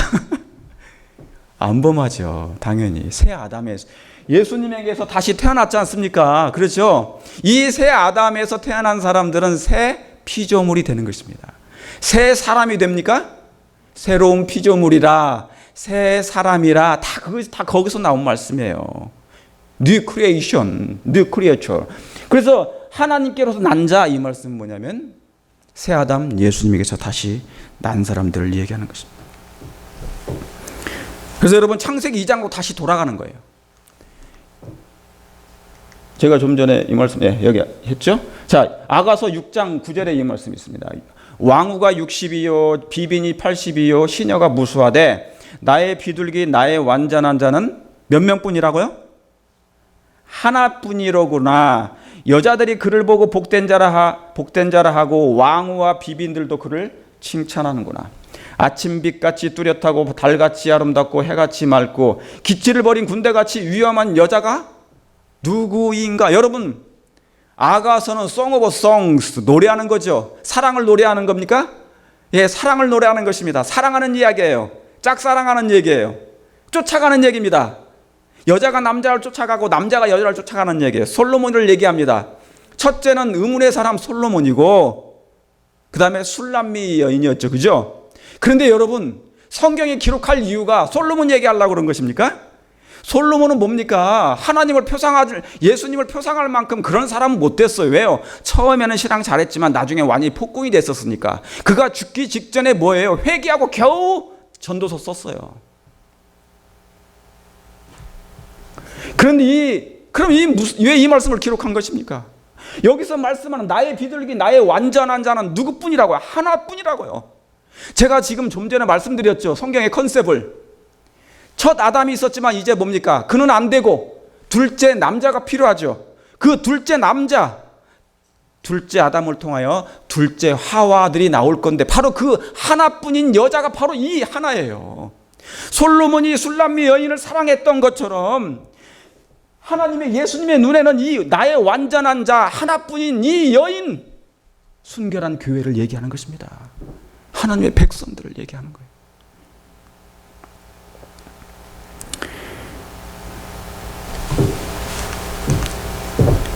안 범하죠. 당연히 새 아담에서, 예수님에게서 다시 태어났지 않습니까? 그렇죠? 이 새 아담에서 태어난 사람들은 새 피조물이 되는 것입니다. 새 사람이 됩니까? 새로운 피조물이라, 새 사람이라, 다 거기서 나온 말씀이에요. New creation, new creature. 그래서 하나님께로서 난 자, 이 말씀은 뭐냐면 새 아담 예수님에게서 다시 난 사람들을 얘기하는 것입니다. 그래서 여러분 창세기 2장으로 다시 돌아가는 거예요. 제가 좀 전에 이 말씀, 여기 했죠? 자, 아가서 6장 9절에 이 말씀이 있습니다. 왕후가 60이요, 비빈이 80이요, 시녀가 무수하되 나의 비둘기, 나의 완전한 자는 몇 명뿐이라고요? 하나뿐이로구나. 여자들이 그를 보고 복된 자라 하고 왕후와 비빈들도 그를 칭찬하는구나. 아침빛같이 뚜렷하고 달같이 아름답고 해같이 맑고 기치를 버린 군대같이 위험한 여자가 누구인가? 여러분, 아가서는 Song of Songs, 노래하는 거죠. 사랑을 노래하는 겁니까? 예, 사랑을 노래하는 것입니다. 사랑하는 이야기예요. 짝사랑하는 얘기예요. 쫓아가는 얘기입니다. 여자가 남자를 쫓아가고 남자가 여자를 쫓아가는 얘기예요. 솔로몬을 얘기합니다. 첫째는 의문의 사람 솔로몬이고 그 다음에 술람미 여인이었죠. 그죠? 그런데 여러분, 성경이 기록할 이유가 솔로몬 얘기하려고 그런 것입니까? 솔로몬은 뭡니까? 하나님을 예수님을 표상할 만큼 그런 사람은 못 됐어요. 왜요? 처음에는 신앙 잘했지만 나중에 완전히 폭군이 됐었으니까. 그가 죽기 직전에 뭐예요? 회개하고 겨우 전도서 썼어요. 그런데 왜 이 말씀을 기록한 것입니까? 여기서 말씀하는 나의 비둘기, 나의 완전한 자는 누구뿐이라고요? 하나뿐이라고요. 제가 지금 좀 전에 말씀드렸죠. 성경의 컨셉을. 첫 아담이 있었지만 이제 뭡니까? 그는 안 되고 둘째 남자가 필요하죠. 그 둘째 남자, 둘째 아담을 통하여 둘째 하와들이 나올 건데 바로 그 하나뿐인 여자가 바로 이 하나예요. 솔로몬이 술람미 여인을 사랑했던 것처럼 하나님의 예수님의 눈에는 이 나의 완전한 자 하나뿐인 이 여인, 순결한 교회를 얘기하는 것입니다. 하나님의 백성들을 얘기하는 거예요.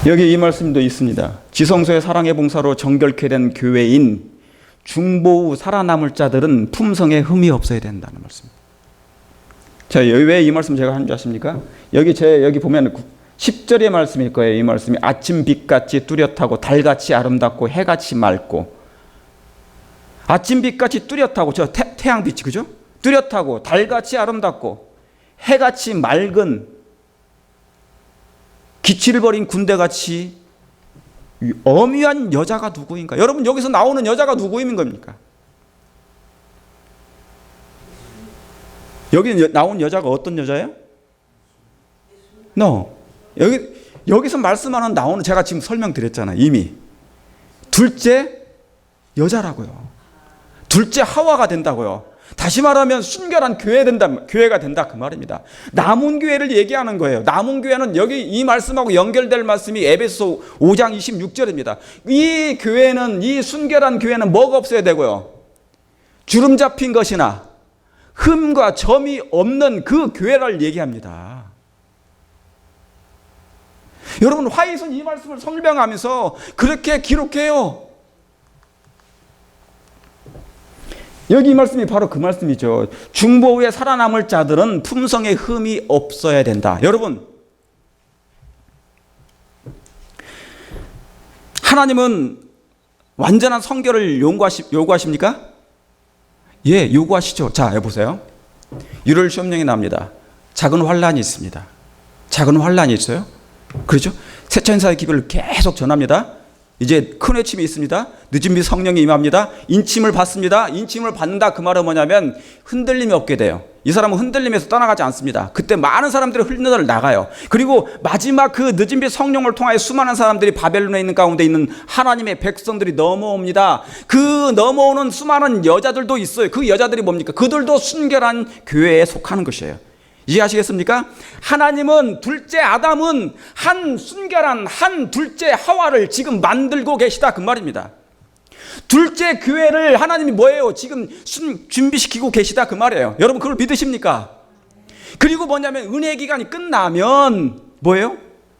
여기 이 말씀도 있습니다. 지성소의 사랑의 봉사로 정결케 된 교회인 중보 후 살아남을 자들은 품성에 흠이 없어야 된다는 말씀입니다. 자, 왜 이 말씀 제가 하는 줄 아십니까? 여기 보면 10절의 말씀일 거예요. 이 말씀이 아침 빛같이 뚜렷하고 달같이 아름답고 해같이 맑고. 아침 빛같이 뚜렷하고, 저 태양빛이, 그죠? 뚜렷하고 달같이 아름답고 해같이 맑은 기치를 버린 군대같이 엄위한 여자가 누구인가? 여러분, 여기서 나오는 여자가 누구인 겁니까? 여기 나온 여자가 어떤 여자예요? 여기서 말씀하는 나오는, 제가 지금 설명드렸잖아요. 이미 둘째 여자라고요. 둘째 하와가 된다고요. 다시 말하면 순결한 교회가 된다 그 말입니다. 남은 교회를 얘기하는 거예요. 남은 교회는 여기 이 말씀하고 연결될 말씀이 에베소 5장 26절입니다. 이 교회는, 이 순결한 교회는 뭐가 없어야 되고요? 주름 잡힌 것이나 흠과 점이 없는 그 교회를 얘기합니다. 여러분, 화이선 이 말씀을 설명하면서 그렇게 기록해요. 여기 이 말씀이 바로 그 말씀이죠. 중보 후에 살아남을 자들은 품성에 흠이 없어야 된다. 여러분, 하나님은 완전한 성결을 요구하십니까? 예, 요구하시죠. 자, 여보세요. 1월 시험령이 나옵니다. 작은 환란이 있습니다. 작은 환란이 있어요. 그렇죠? 세천사의 기별을 계속 전합니다. 이제 큰 외침이 있습니다. 늦은 빛 성령이 임합니다. 인침을 받습니다. 인침을 받는다 그 말은 뭐냐면 흔들림이 없게 돼요. 이 사람은 흔들림에서 떠나가지 않습니다. 그때 많은 사람들이 흘러들 나가요. 그리고 마지막 그 늦은 빛 성령을 통하여 수많은 사람들이 바벨론에 있는 가운데 있는 하나님의 백성들이 넘어옵니다. 그 넘어오는 수많은 여자들도 있어요. 그 여자들이 뭡니까? 그들도 순결한 교회에 속하는 것이에요. 이해하시겠습니까? 하나님은 둘째 아담은 한 순결한 한 둘째 하와를 지금 만들고 계시다 그 말입니다. 둘째 교회를 하나님이 뭐예요? 지금 준비시키고 계시다 그 말이에요. 여러분, 그걸 믿으십니까? 그리고 뭐냐면 은혜 기간이 끝나면 뭐예요?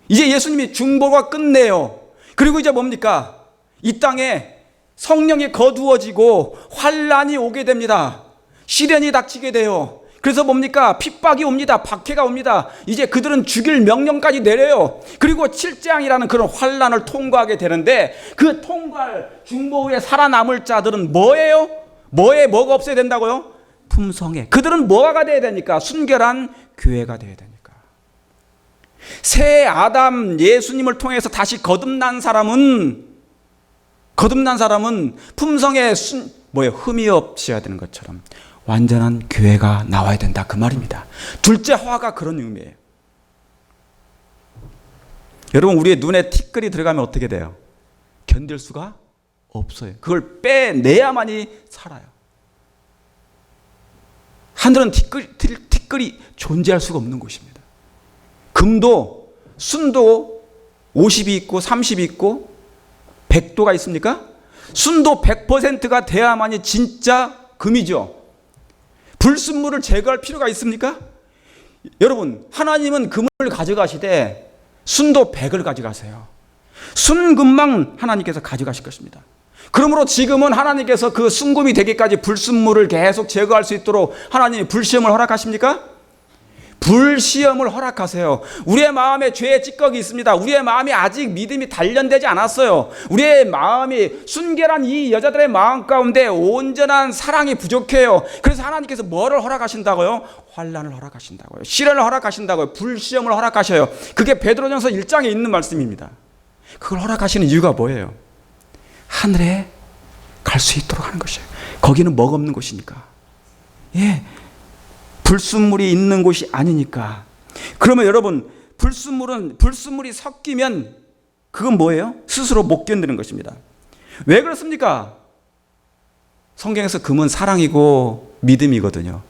이제 예수님이 중보가 끝내요. 그리고 이제 뭡니까? 이 땅에 성령이 거두어지고 환란이 오게 됩니다. 시련이 닥치게 돼요. 그래서 뭡니까? 핍박이 옵니다. 박해가 옵니다. 이제 그들은 죽일 명령까지 내려요. 그리고 7장이라는 그런 환란을 통과하게 되는데, 그 통과할 중보 후에 살아남을 자들은 뭐예요? 뭐가 없어야 된다고요? 품성에. 그들은 뭐가 돼야 되니까? 순결한 교회가 돼야 되니까. 새 아담 예수님을 통해서 다시 거듭난 사람은 품성에 흠이 없어야 되는 것처럼 완전한 교회가 나와야 된다 그 말입니다. 둘째 화가 그런 의미예요. 여러분, 우리의 눈에 티끌이 들어가면 어떻게 돼요? 견딜 수가 없어요. 그걸 빼내야만이 살아요. 하늘은 티끌이 존재할 수가 없는 곳입니다. 금도 순도 50이 있고 30이 있고 100도가 있습니까? 순도 100%가 돼야만이 진짜 금이죠. 불순물을 제거할 필요가 있습니까? 여러분, 하나님은 금을 가져가시되 순도 100을 가져가세요. 순금만 하나님께서 가져가실 것입니다. 그러므로 지금은 하나님께서 그 순금이 되기까지 불순물을 계속 제거할 수 있도록 하나님이 불시험을 허락하십니까? 불시험을 허락하세요. 우리의 마음에 죄의 찌꺼기 있습니다. 우리의 마음이 아직 믿음이 단련되지 않았어요. 우리의 마음이 순결한 이 여자들의 마음 가운데 온전한 사랑이 부족해요. 그래서 하나님께서 뭐를 허락하신다고요? 환난을 허락하신다고요. 시련을 허락하신다고요. 불시험을 허락하셔요. 그게 베드로전서 1장에 있는 말씀입니다. 그걸 허락하시는 이유가 뭐예요? 하늘에 갈 수 있도록 하는 것이에요. 거기는 뭐가 없는 곳이니까. 예. 불순물이 있는 곳이 아니니까. 그러면 여러분, 불순물이 섞이면 그건 뭐예요? 스스로 못 견디는 것입니다. 왜 그렇습니까? 성경에서 금은 사랑이고 믿음이거든요.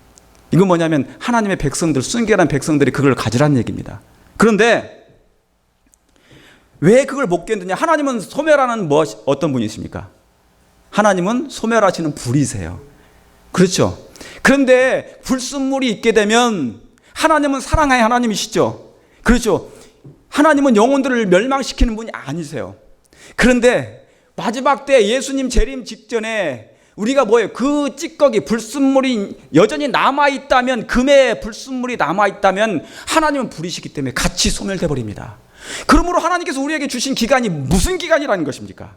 이건 뭐냐면 하나님의 백성들, 순결한 백성들이 그걸 가지라는 얘기입니다. 그런데 왜 그걸 못 견디냐? 하나님은 소멸하는 어떤 분이십니까? 하나님은 소멸하시는 불이세요. 그렇죠? 그런데 불순물이 있게 되면 하나님은 사랑의 하나님이시죠. 그렇죠. 하나님은 영혼들을 멸망시키는 분이 아니세요. 그런데 마지막 때 예수님 재림 직전에 우리가 뭐예요? 그 찌꺼기 불순물이 여전히 남아있다면, 금의 불순물이 남아있다면 하나님은 불이시기 때문에 같이 소멸돼 버립니다. 그러므로 하나님께서 우리에게 주신 기간이 무슨 기간이라는 것입니까?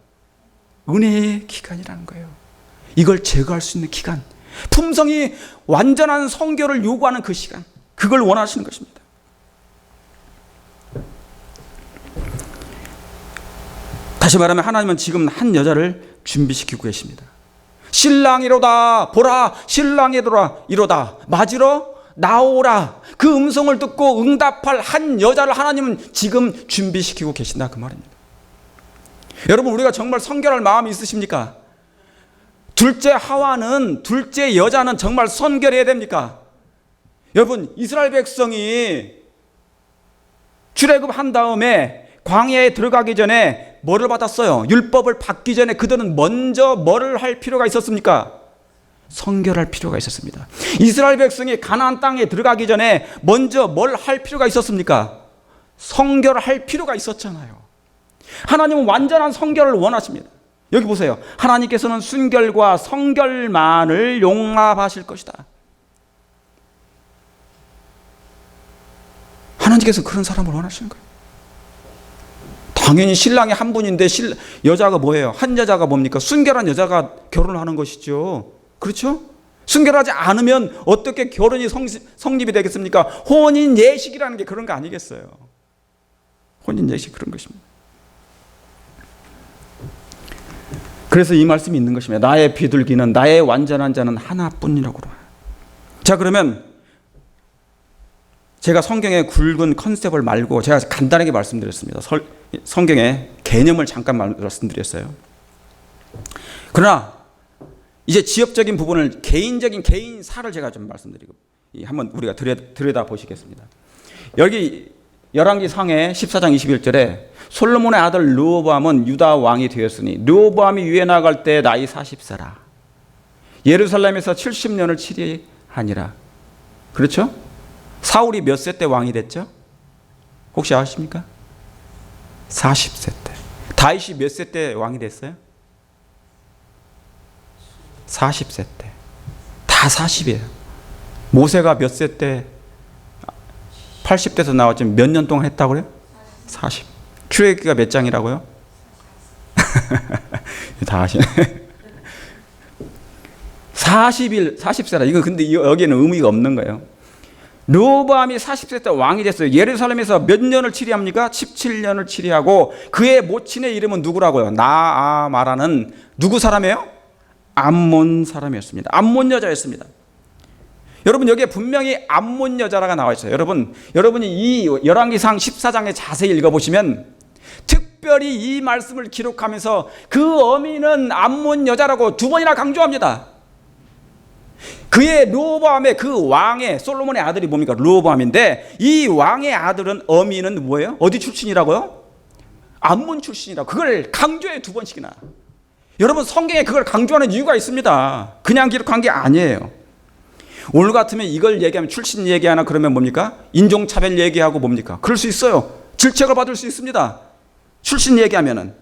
은혜의 기간이라는 거예요. 이걸 제거할 수 있는 기간, 품성이 완전한 성결을 요구하는 그 시간, 그걸 원하시는 것입니다. 다시 말하면 하나님은 지금 한 여자를 준비시키고 계십니다. 신랑이로다, 보라, 신랑이로다, 맞으러 나오라. 그 음성을 듣고 응답할 한 여자를 하나님은 지금 준비시키고 계신다, 그 말입니다. 여러분, 우리가 정말 성결할 마음이 있으십니까? 둘째 하와는, 둘째 여자는 정말 선결해야 됩니까? 여러분, 이스라엘 백성이 출애굽한 다음에 광야에 들어가기 전에 뭐를 받았어요? 율법을 받기 전에 그들은 먼저 뭐를 할 필요가 있었습니까? 성결할 필요가 있었습니다. 이스라엘 백성이 가나안 땅에 들어가기 전에 먼저 뭘 할 필요가 있었습니까? 성결할 필요가 있었잖아요. 하나님은 완전한 성결을 원하십니다. 여기 보세요. 하나님께서는 순결과 성결만을 용납하실 것이다. 하나님께서 그런 사람을 원하시는 거예요. 당연히 신랑이 한 분인데 여자가 뭐예요? 한 여자가 뭡니까? 순결한 여자가 결혼하는 것이죠. 그렇죠? 순결하지 않으면 어떻게 결혼이 성립이 되겠습니까? 혼인 예식이라는 게 그런 거 아니겠어요? 혼인 예식 그런 것입니다. 그래서 이 말씀이 있는 것입니다. 나의 비둘기는, 나의 완전한 자는 하나뿐이라고. 자, 그러면 제가 성경의 굵은 컨셉을 말고 제가 간단하게 말씀드렸습니다. 성경의 개념을 잠깐 말씀드렸어요. 그러나 이제 지엽적인 부분을, 개인적인 개인사를 제가 좀 말씀드리고 한번 우리가 들여다 보시겠습니다. 여기 열왕기상의 14장 21절에 솔로몬의 아들 르호보암은 유다 왕이 되었으니 르호보암이 유에 나갈 때 나이 40세라. 예루살렘에서 70년을 치리하니라. 그렇죠? 사울이 몇 세 때 왕이 됐죠? 혹시 아십니까? 40세 때. 다윗이 몇 세 때 왕이 됐어요? 40세 때. 다 40이에요. 모세가 몇 세 때 80대에서 나왔지만 몇 년 동안 했다고 그래요? 40. 출애굽기가 몇 장이라고요? 다 아시네. 40세라. 이거 근데 여기에는 의미가 없는 거예요. 르호보암이 40세 때 왕이 됐어요. 예루살렘에서 몇 년을 치리합니까? 17년을 치리하고 그의 모친의 이름은 누구라고요? 나아마라는 누구 사람이에요? 암몬 사람이었습니다. 암몬 여자였습니다. 여러분, 여기에 분명히 암몬 여자라가 나와 있어요. 여러분이 이 열왕기상 14장에 자세히 읽어보시면 특별히 이 말씀을 기록하면서 그 어미는 암몬 여자라고 두 번이나 강조합니다. 그의 르호보암의 그 왕의 솔로몬의 아들이 뭡니까? 르호보암인데 이 왕의 아들은 어미는 뭐예요? 어디 출신이라고요? 암몬 출신이라고. 그걸 강조해 두 번씩이나. 여러분, 성경에 그걸 강조하는 이유가 있습니다. 그냥 기록한 게 아니에요. 오늘 같으면 이걸 얘기하면 출신 얘기하나 그러면 뭡니까? 인종차별 얘기하고 뭡니까? 그럴 수 있어요. 질책을 받을 수 있습니다. 출신 얘기하면은.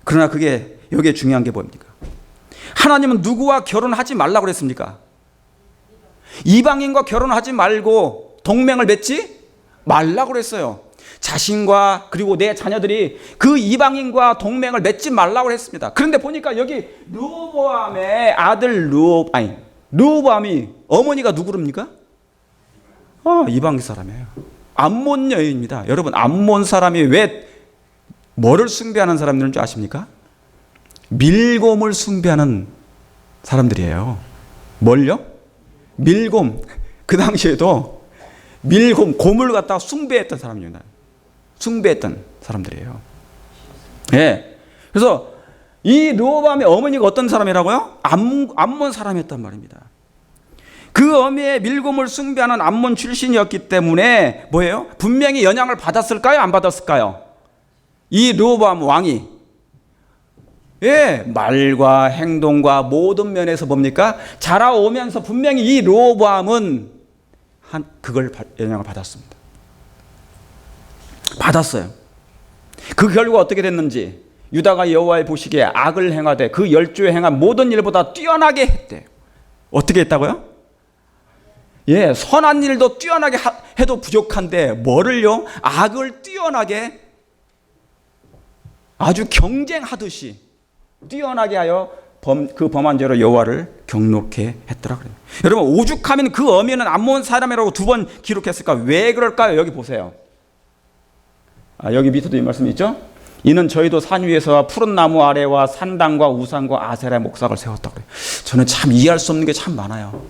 그러나 그게 여기에 중요한 게 뭡니까? 하나님은 누구와 결혼하지 말라고 그랬습니까? 이방인과 결혼하지 말고 동맹을 맺지 말라고 그랬어요. 자신과 그리고 내 자녀들이 그 이방인과 동맹을 맺지 말라고 했습니다. 그런데 보니까 여기 르호보암의 아들 르호보암이 어머니가 누구입니까? 이방 사람이에요. 암몬 여인입니다. 여러분, 암몬 사람이 왜 뭐를 숭배하는 사람들인 줄 아십니까? 밀곰을 숭배하는 사람들이에요. 뭘요? 밀곰. 그 당시에도 곰을 갖다가 숭배했던 사람입니다. 숭배했던 사람들이에요. 예. 그래서 이 르호보암의 어머니가 어떤 사람이라고요? 암몬 사람이었단 말입니다. 그 어미의 밀곰을 숭배하는 암몬 출신이었기 때문에 뭐예요? 분명히 영향을 받았을까요? 안 받았을까요? 이 르호보암 왕이 말과 행동과 모든 면에서 뭡니까? 자라오면서 분명히 이 르호보암은 그걸 영향을 받았습니다. 받았어요. 그 결과 어떻게 됐는지 유다가 여호와의 보시기에 악을 행하되 그 열조에 행한 모든 일보다 뛰어나게 했대요. 어떻게 했다고요? 예, 선한 일도 뛰어나게 해도 부족한데 뭐를요? 악을 뛰어나게 아주 경쟁하듯이 뛰어나게 하여 그 범한 죄로 여호와를 경노케 했더라 그래요. 여러분, 오죽하면 그 어미는 암몬 사람이라고 2번 기록했을까? 왜 그럴까요? 여기 보세요. 여기 밑에도 이 말씀이 있죠? 이는 저희도 산 위에서와 푸른 나무 아래와 산당과 우상과 아세라의 목상을 세웠다고 그래요. 저는 참 이해할 수 없는 게 참 많아요.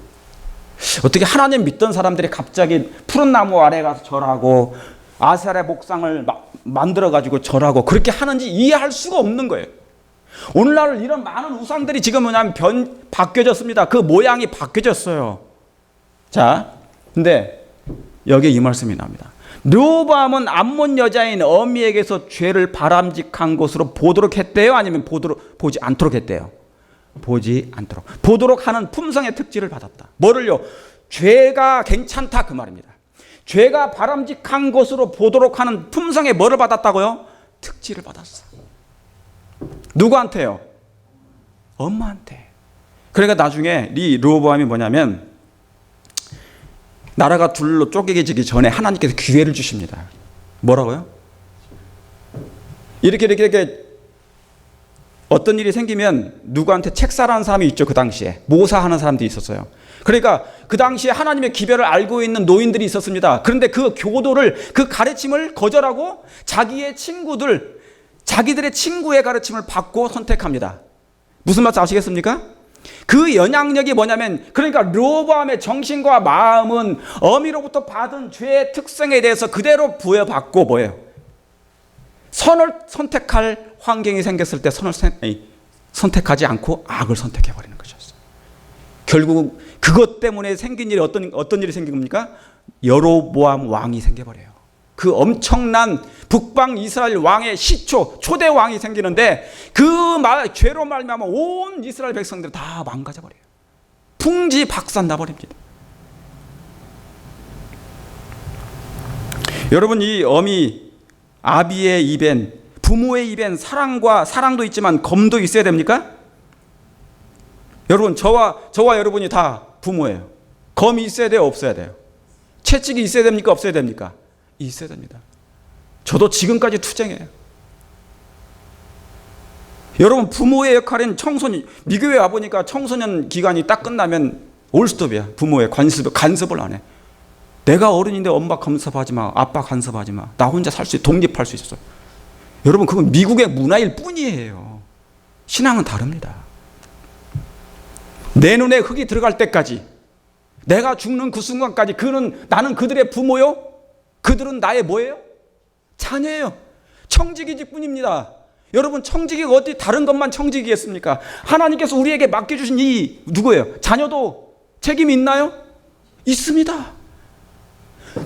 어떻게 하나님 믿던 사람들이 갑자기 푸른 나무 아래 가서 절하고 아세라의 목상을 만들어 가지고 절하고 그렇게 하는지 이해할 수가 없는 거예요. 오늘날 이런 많은 우상들이 지금 뭐냐면 바뀌어졌습니다. 그 모양이 바뀌어졌어요. 자, 근데 여기에 이 말씀이 나옵니다. 르호보암은 암몬 여자인 어미에게서 죄를 바람직한 것으로 보도록 했대요? 아니면 보지 않도록 했대요? 보지 않도록. 보도록 하는 품성의 특질을 받았다. 뭐를요? 죄가 괜찮다 그 말입니다. 죄가 바람직한 것으로 보도록 하는 품성의 뭐를 받았다고요? 특질을 받았어. 누구한테요? 엄마한테. 그러니까 나중에 이 르호보암이 뭐냐면 나라가 둘로 쪼개지기 전에 하나님께서 기회를 주십니다. 뭐라고요? 이렇게 어떤 일이 생기면 누구한테 책사라는 사람이 있죠. 그 당시에 모사하는 사람들이 있었어요. 그러니까 그 당시에 하나님의 기별을 알고 있는 노인들이 있었습니다. 그런데 그 교도를, 그 가르침을 거절하고 자기의 친구들, 자기들의 친구의 가르침을 받고 선택합니다. 무슨 말인지 아시겠습니까? 그 영향력이 뭐냐면, 그러니까 르호보암의 정신과 마음은 어미로부터 받은 죄의 특성에 대해서 그대로 부여받고 뭐예요? 선을 선택할 환경이 생겼을 때 선을 선택하지 않고 악을 선택해버리는 것이었어요. 결국 그것 때문에 생긴 일이 어떤 일이 생긴 겁니까? 여로보암 왕이 생겨버려요. 그 엄청난 북방 이스라엘 왕의 시초, 초대 왕이 생기는데 그 죄로 말미암아 온 이스라엘 백성들이 다 망가져버려요. 풍지박산 나버립니다. 여러분, 이 어미 아비의 입엔, 부모의 입엔 사랑도 있지만 검도 있어야 됩니까? 여러분, 저와 여러분이 다 부모예요. 검이 있어야 돼요? 없어야 돼요? 채찍이 있어야 됩니까? 없어야 됩니까? 있어야 됩니다. 저도 지금까지 투쟁해요. 여러분, 부모의 역할은 청소년, 미교에 와보니까 청소년 기간이 딱 끝나면 올스톱이야. 부모의 간섭을 안 해. 내가 어른인데 엄마 간섭하지 마, 아빠 간섭하지 마. 나 혼자 독립할 수 있었어요. 여러분, 그건 미국의 문화일 뿐이에요. 신앙은 다릅니다. 내 눈에 흙이 들어갈 때까지, 내가 죽는 그 순간까지 나는 그들의 부모요? 그들은 나의 뭐예요? 자녀예요. 청지기일 뿐입니다. 여러분, 청지기가 어디 다른 것만 청지기겠습니까? 하나님께서 우리에게 맡겨주신 이 누구예요? 자녀도 책임이 있나요? 있습니다.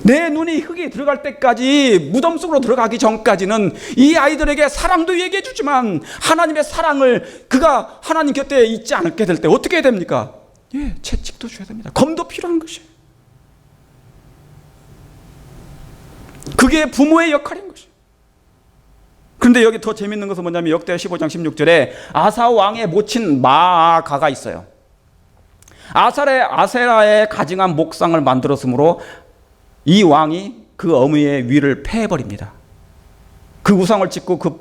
내 눈이 흙이 들어갈 때까지, 무덤 속으로 들어가기 전까지는 이 아이들에게 사랑도 얘기해 주지만 하나님의 사랑을 그가 하나님 곁에 있지 않게 될 때 어떻게 해야 됩니까? 예, 채찍도 줘야 됩니다. 검도 필요한 것이에요. 그게 부모의 역할인 것이에요. 그런데 여기 더 재밌는 것은 뭐냐면 역대 15장 16절에 아사 왕의 모친 마아가가 있어요. 아세라의 가증한 목상을 만들었으므로 이 왕이 그 어미의 위를 패해버립니다. 그 우상을 찍고 그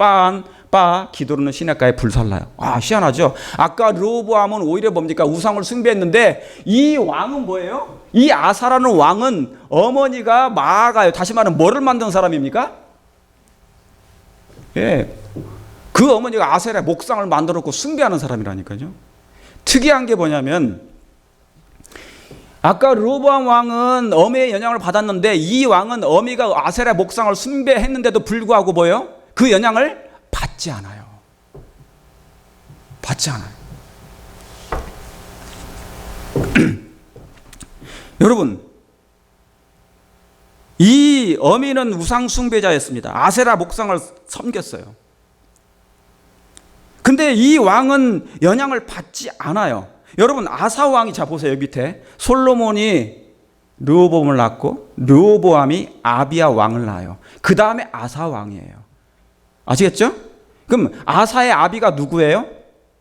기도르는 시냇가에 불살라요. 희한하죠. 아까 르호보암은 오히려 뭡니까? 우상을 숭배했는데 이 왕은 뭐예요? 이 아사라는 왕은 어머니가 마아가요. 다시 말하면 뭐를 만든 사람입니까? 예, 그 어머니가 아세라의 목상을 만들었고 숭배하는 사람이라니까요. 특이한 게 뭐냐면 아까 르호보암 왕은 어미의 영향을 받았는데 이 왕은 어미가 아세라 목상을 숭배했는데도 불구하고 뭐예요? 그 영향을 받지 않아요. 받지 않아요. 여러분, 이 어미는 우상 숭배자였습니다. 아세라 목상을 섬겼어요. 근데 이 왕은 영향을 받지 않아요. 여러분, 아사 왕이, 자 보세요. 밑에 솔로몬이 르호보암을 낳고 르호보암이 아비야 왕을 낳아요. 그 다음에 아사 왕이에요. 아시겠죠? 그럼 아사의 아비가 누구예요?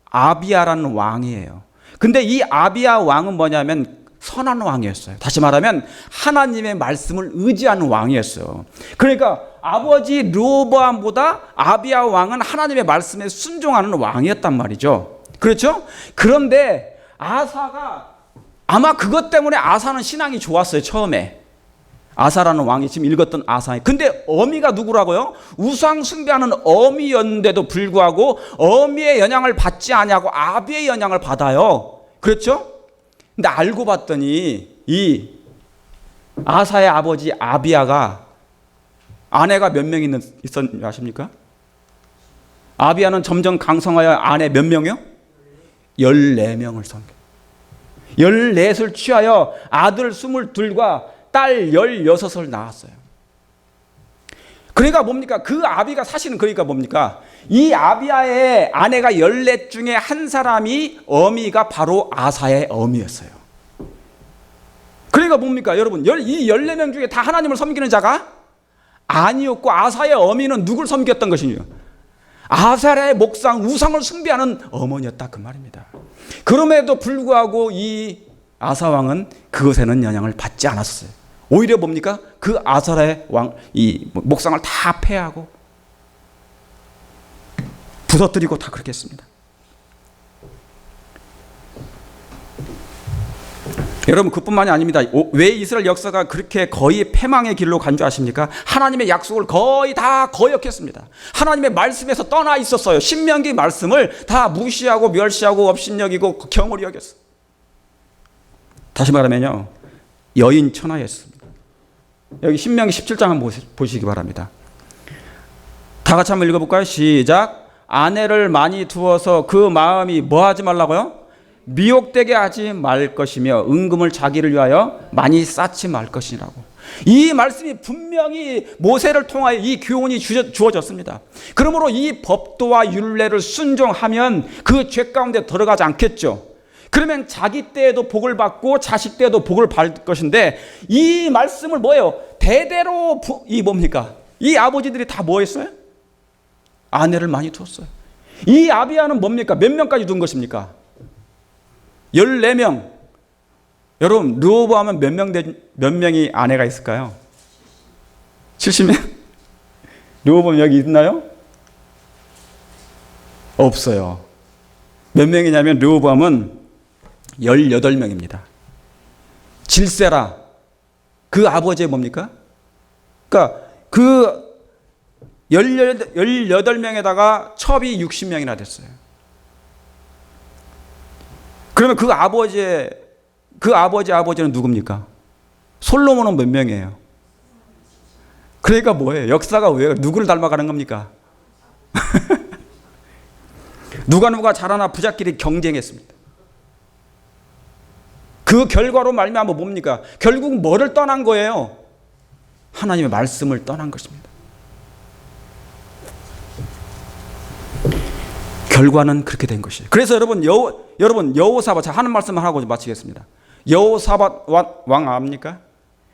아비야라는 왕이에요. 근데 이 아비야 왕은 뭐냐면 선한 왕이었어요. 다시 말하면 하나님의 말씀을 의지하는 왕이었어요. 그러니까 아버지 르호보암보다 아비야 왕은 하나님의 말씀에 순종하는 왕이었단 말이죠. 그렇죠? 그런데 아사가 아마 그것 때문에 아사는 신앙이 좋았어요. 처음에 아사라는 왕이 지금 읽었던 아사. 근데 어미가 누구라고요? 우상 숭배하는 어미였는데도 불구하고 어미의 영향을 받지 아니하고 아비의 영향을 받아요. 그렇죠? 근데 알고 봤더니 이 아사의 아버지 아비야가 아내가 몇 명 있었는지 아십니까? 아비야는 점점 강성하여 아내 몇 명이요? 14명을 섬겨. 14을 취하여 아들 22과 딸 16을 낳았어요. 그러니까 뭡니까? 그 아비가 사실은 그러니까 뭡니까? 이 아비야의 아내가 14 중에 한 사람이 어미가 바로 아사의 어미였어요. 그러니까 뭡니까? 여러분, 이 14명 중에 다 하나님을 섬기는 자가 아니었고 아사의 어미는 누굴 섬겼던 것이냐? 아사의 목상 우상을 숭배하는 어머니였다 그 말입니다. 그럼에도 불구하고 이 아사 왕은 그것에는 영향을 받지 않았어요. 오히려 뭡니까? 그 아사의 왕, 이 목상을 다 폐하고 부서뜨리고 다 그렇게 했습니다. 여러분 그뿐만이 아닙니다. 왜 이스라엘 역사가 그렇게 거의 패망의 길로 간 줄 아십니까? 하나님의 약속을 거의 다 거역했습니다. 하나님의 말씀에서 떠나 있었어요. 신명기 말씀을 다 무시하고 멸시하고 업신여기고 경홀히 여겼어요. 다시 말하면요, 여인 천하였습니다. 여기 신명기 17장 한번 보시기 바랍니다. 다 같이 한번 읽어볼까요? 시작. 아내를 많이 두어서 그 마음이 뭐 하지 말라고요? 미혹되게 하지 말 것이며 은금을 자기를 위하여 많이 쌓지 말 것이라고. 이 말씀이 분명히 모세를 통하여 이 교훈이 주어졌습니다. 그러므로 이 법도와 율례를 순종하면 그 죄 가운데 들어가지 않겠죠. 그러면 자기 때에도 복을 받고 자식 때에도 복을 받을 것인데 이 말씀을 뭐예요? 대대로 이 뭡니까? 이 아버지들이 다 뭐 했어요? 아내를 많이 두었어요. 이 아비야는 뭡니까? 몇 명까지 둔 것입니까? 14명. 여러분 르호보암은 몇 명이 아내가 있을까요? 70명? 르호보암 여기 있나요? 없어요. 몇 명이냐면 르호보암은 18명입니다. 질세라 그 아버지의 뭡니까? 그러니까 그 18명에다가 첩이 60명이나 됐어요. 그러면 그 아버지는 누굽니까? 솔로몬은 몇 명이에요? 그러니까 뭐예요? 역사가 왜 누구를 닮아가는 겁니까? 누가 잘하나 부자끼리 경쟁했습니다. 그 결과로 말미암아 뭡니까? 결국 뭐를 떠난 거예요? 하나님의 말씀을 떠난 것입니다. 결과는 그렇게 된 것이에요. 그래서 여러분 여호사밧, 자 하는 말씀을 하고 마치겠습니다. 여호사밧 왕 압니까?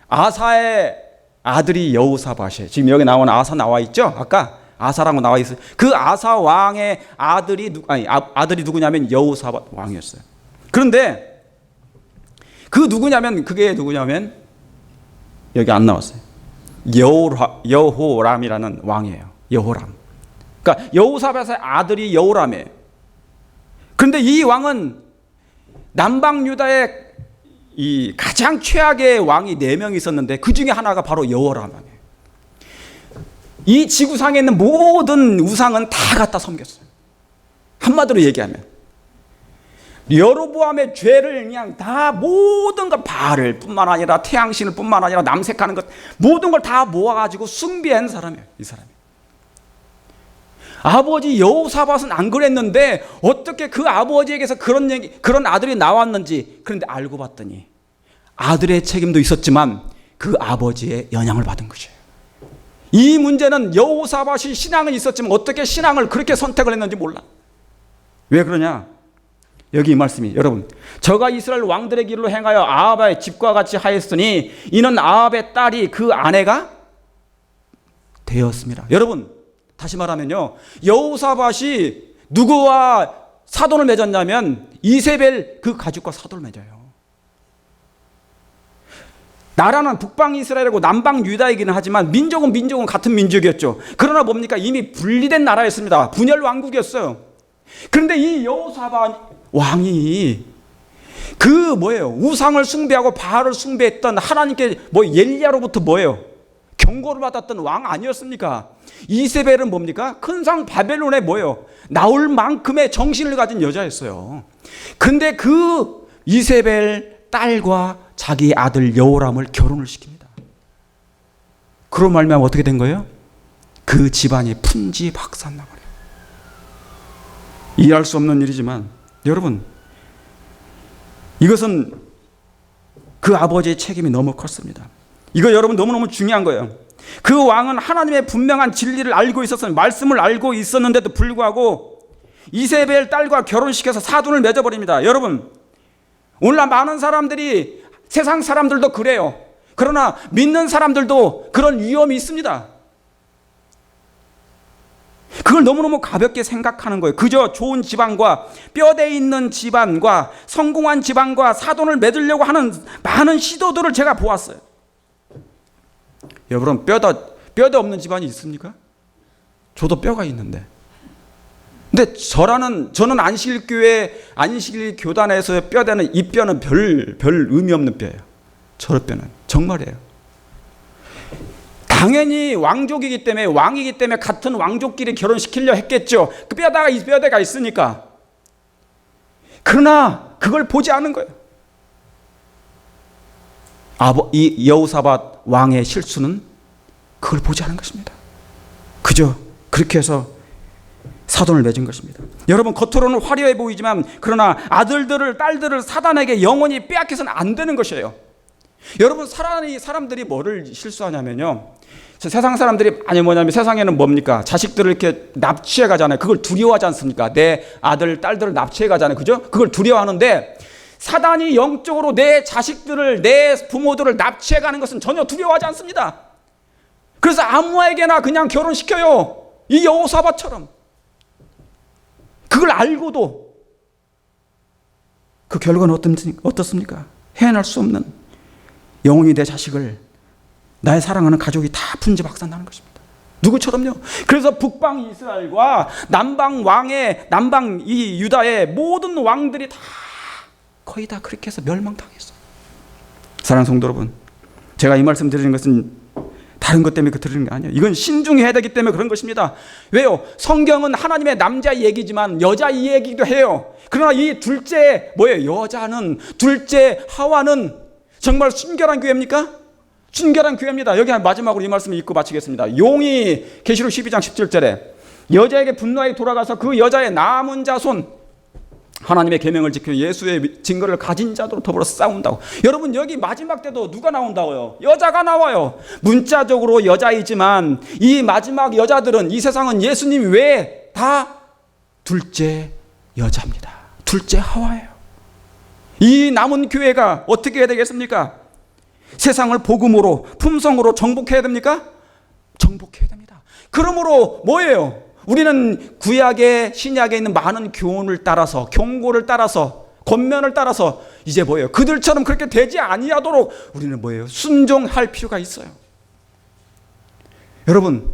아사의 아들이 여호사밧이에요. 지금 여기 나오는 아사 나와 있죠? 아까 아사라고 나와 있어요. 그 아사 왕의 아들이 누구냐면 여호사밧 왕이었어요. 그런데 그게 누구냐면 여기 안 나왔어요. 여호람이라는 왕이에요. 여호람. 그러니까 여호사밧의 아들이 여호람이에요. 그런데 이 왕은 남방 유다의 이 가장 최악의 왕이 4명이 있었는데 그 중에 하나가 바로 여호람이에요. 이 지구상에 있는 모든 우상은 다 갖다 섬겼어요. 한마디로 얘기하면 여로보암의 죄를 그냥 다 모든 것, 바알 뿐만 아니라 태양신을 뿐만 아니라 남색하는 것 모든 걸 다 모아가지고 숭배한 사람이에요. 이 사람이. 아버지 여호사밧은 안 그랬는데 어떻게 그 아버지에게서 그런 아들이 나왔는지. 그런데 알고 봤더니 아들의 책임도 있었지만 그 아버지의 영향을 받은 것이에요. 이 문제는 여호사밧이 신앙은 있었지만 어떻게 신앙을 그렇게 선택을 했는지 몰라. 왜 그러냐? 여기 이 말씀이, 여러분, 저가 이스라엘 왕들의 길로 행하여 아합의 집과 같이 하였으니 이는 아합의 딸이 그 아내가 되었습니다. 여러분, 다시 말하면요, 여호사밧이 누구와 사돈을 맺었냐면 이세벨 그 가족과 사돈을 맺어요. 나라는 북방 이스라엘이고 남방 유다이기는 하지만 민족은 같은 민족이었죠. 그러나 뭡니까? 이미 분리된 나라였습니다. 분열 왕국이었어요. 그런데 이 여호사밧 왕이 그 우상을 숭배하고 바알을 숭배했던 하나님께 엘리야로부터 경고를 받았던 왕 아니었습니까? 이세벨은 뭡니까? 큰 상 바벨론에 나올 만큼의 정신을 가진 여자였어요. 근데 그 이세벨 딸과 자기 아들 여호람을 결혼을 시킵니다. 그로 말미암아 어떻게 된 거예요? 그 집안이 풍지박산나버려요. 이해할 수 없는 일이지만 여러분, 이것은 그 아버지의 책임이 너무 컸습니다. 이거 여러분 너무너무 중요한 거예요. 그 왕은 하나님의 분명한 진리를 알고 있었어요. 말씀을 알고 있었는데도 불구하고 이세벨 딸과 결혼시켜서 사돈을 맺어버립니다. 여러분, 오늘날 많은 사람들이, 세상 사람들도 그래요. 그러나 믿는 사람들도 그런 위험이 있습니다. 그걸 너무너무 가볍게 생각하는 거예요. 그저 좋은 집안과 뼈대 있는 집안과 성공한 집안과 사돈을 맺으려고 하는 많은 시도들을 제가 보았어요. 여러분, 뼈대 없는 집안이 있습니까? 저도 뼈가 있는데. 근데 저는 안식일교단에서 뼈대는, 이 뼈는 별 의미 없는 뼈예요. 저 뼈는 정말이에요. 당연히 왕족이기 때문에, 왕이기 때문에 같은 왕족끼리 결혼시키려 했겠죠. 그 뼈대가 있으니까. 그러나 그걸 보지 않은 거예요. 이 여호사밧 왕의 실수는 그걸 보지 않은 것입니다. 그저 그렇게 해서 사돈을 맺은 것입니다. 여러분, 겉으로는 화려해 보이지만 그러나 아들들을, 딸들을 사단에게 영원히 빼앗겨서는 안 되는 것이에요. 여러분, 사람들이 뭐를 실수하냐면요, 세상 사람들이 세상에는 뭡니까? 자식들을 이렇게 납치해 가잖아요. 그걸 두려워하지 않습니까? 내 아들, 딸들을 납치해 가잖아요. 그죠? 그걸 두려워하는데 사단이 영적으로 내 자식들을, 내 부모들을 납치해 가는 것은 전혀 두려워하지 않습니다. 그래서 아무에게나 그냥 결혼시켜요. 이 여호사밧처럼. 그걸 알고도 그 결과는 어떻습니까? 해낼 수 없는, 영원히 내 자식을, 나의 사랑하는 가족이 다 분지박산나는 것입니다. 누구처럼요? 그래서 북방 이스라엘과 남방 이 유다의 모든 왕들이 다 거의 다 그렇게 해서 멸망당했어요. 사랑하는 성도 여러분, 제가 이 말씀 드리는 것은 다른 것 때문에 드리는 게 아니에요. 이건 신중해야 되기 때문에 그런 것입니다. 왜요? 성경은 하나님의 남자 얘기지만 여자 얘기도 해요. 그러나 이 둘째 여자는, 둘째 하와는 정말 순결한 교회입니까? 순결한 교회입니다. 여기 마지막으로 이 말씀을 읽고 마치겠습니다. 용이 계시록 12장 17절에 여자에게 분노하여 돌아가서 그 여자의 남은 자손, 하나님의 계명을 지키며 예수의 증거를 가진 자들로 더불어 싸운다고. 여러분, 여기 마지막 때도 누가 나온다고요? 여자가 나와요. 문자적으로 여자이지만 이 마지막 여자들은, 이 세상은 예수님 외에 다 둘째 여자입니다. 둘째 하와예요. 이 남은 교회가 어떻게 해야 되겠습니까? 세상을 복음으로, 품성으로 정복해야 됩니까? 정복해야 됩니다. 그러므로 뭐예요? 우리는 구약에, 신약에 있는 많은 교훈을 따라서, 경고를 따라서, 권면을 따라서 이제 그들처럼 그렇게 되지 아니하도록 우리는 순종할 필요가 있어요. 여러분,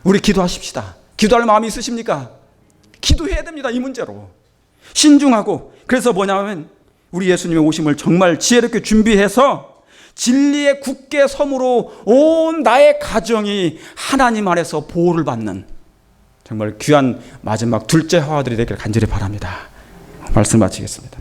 우리 기도하십시다. 기도할 마음이 있으십니까? 기도해야 됩니다. 이 문제로 신중하고. 그래서 우리 예수님의 오심을 정말 지혜롭게 준비해서 진리에 굳게 섬으로 온 나의 가정이 하나님 안에서 보호를 받는 정말 귀한 마지막 둘째 하와들이 되기를 간절히 바랍니다. 말씀 마치겠습니다.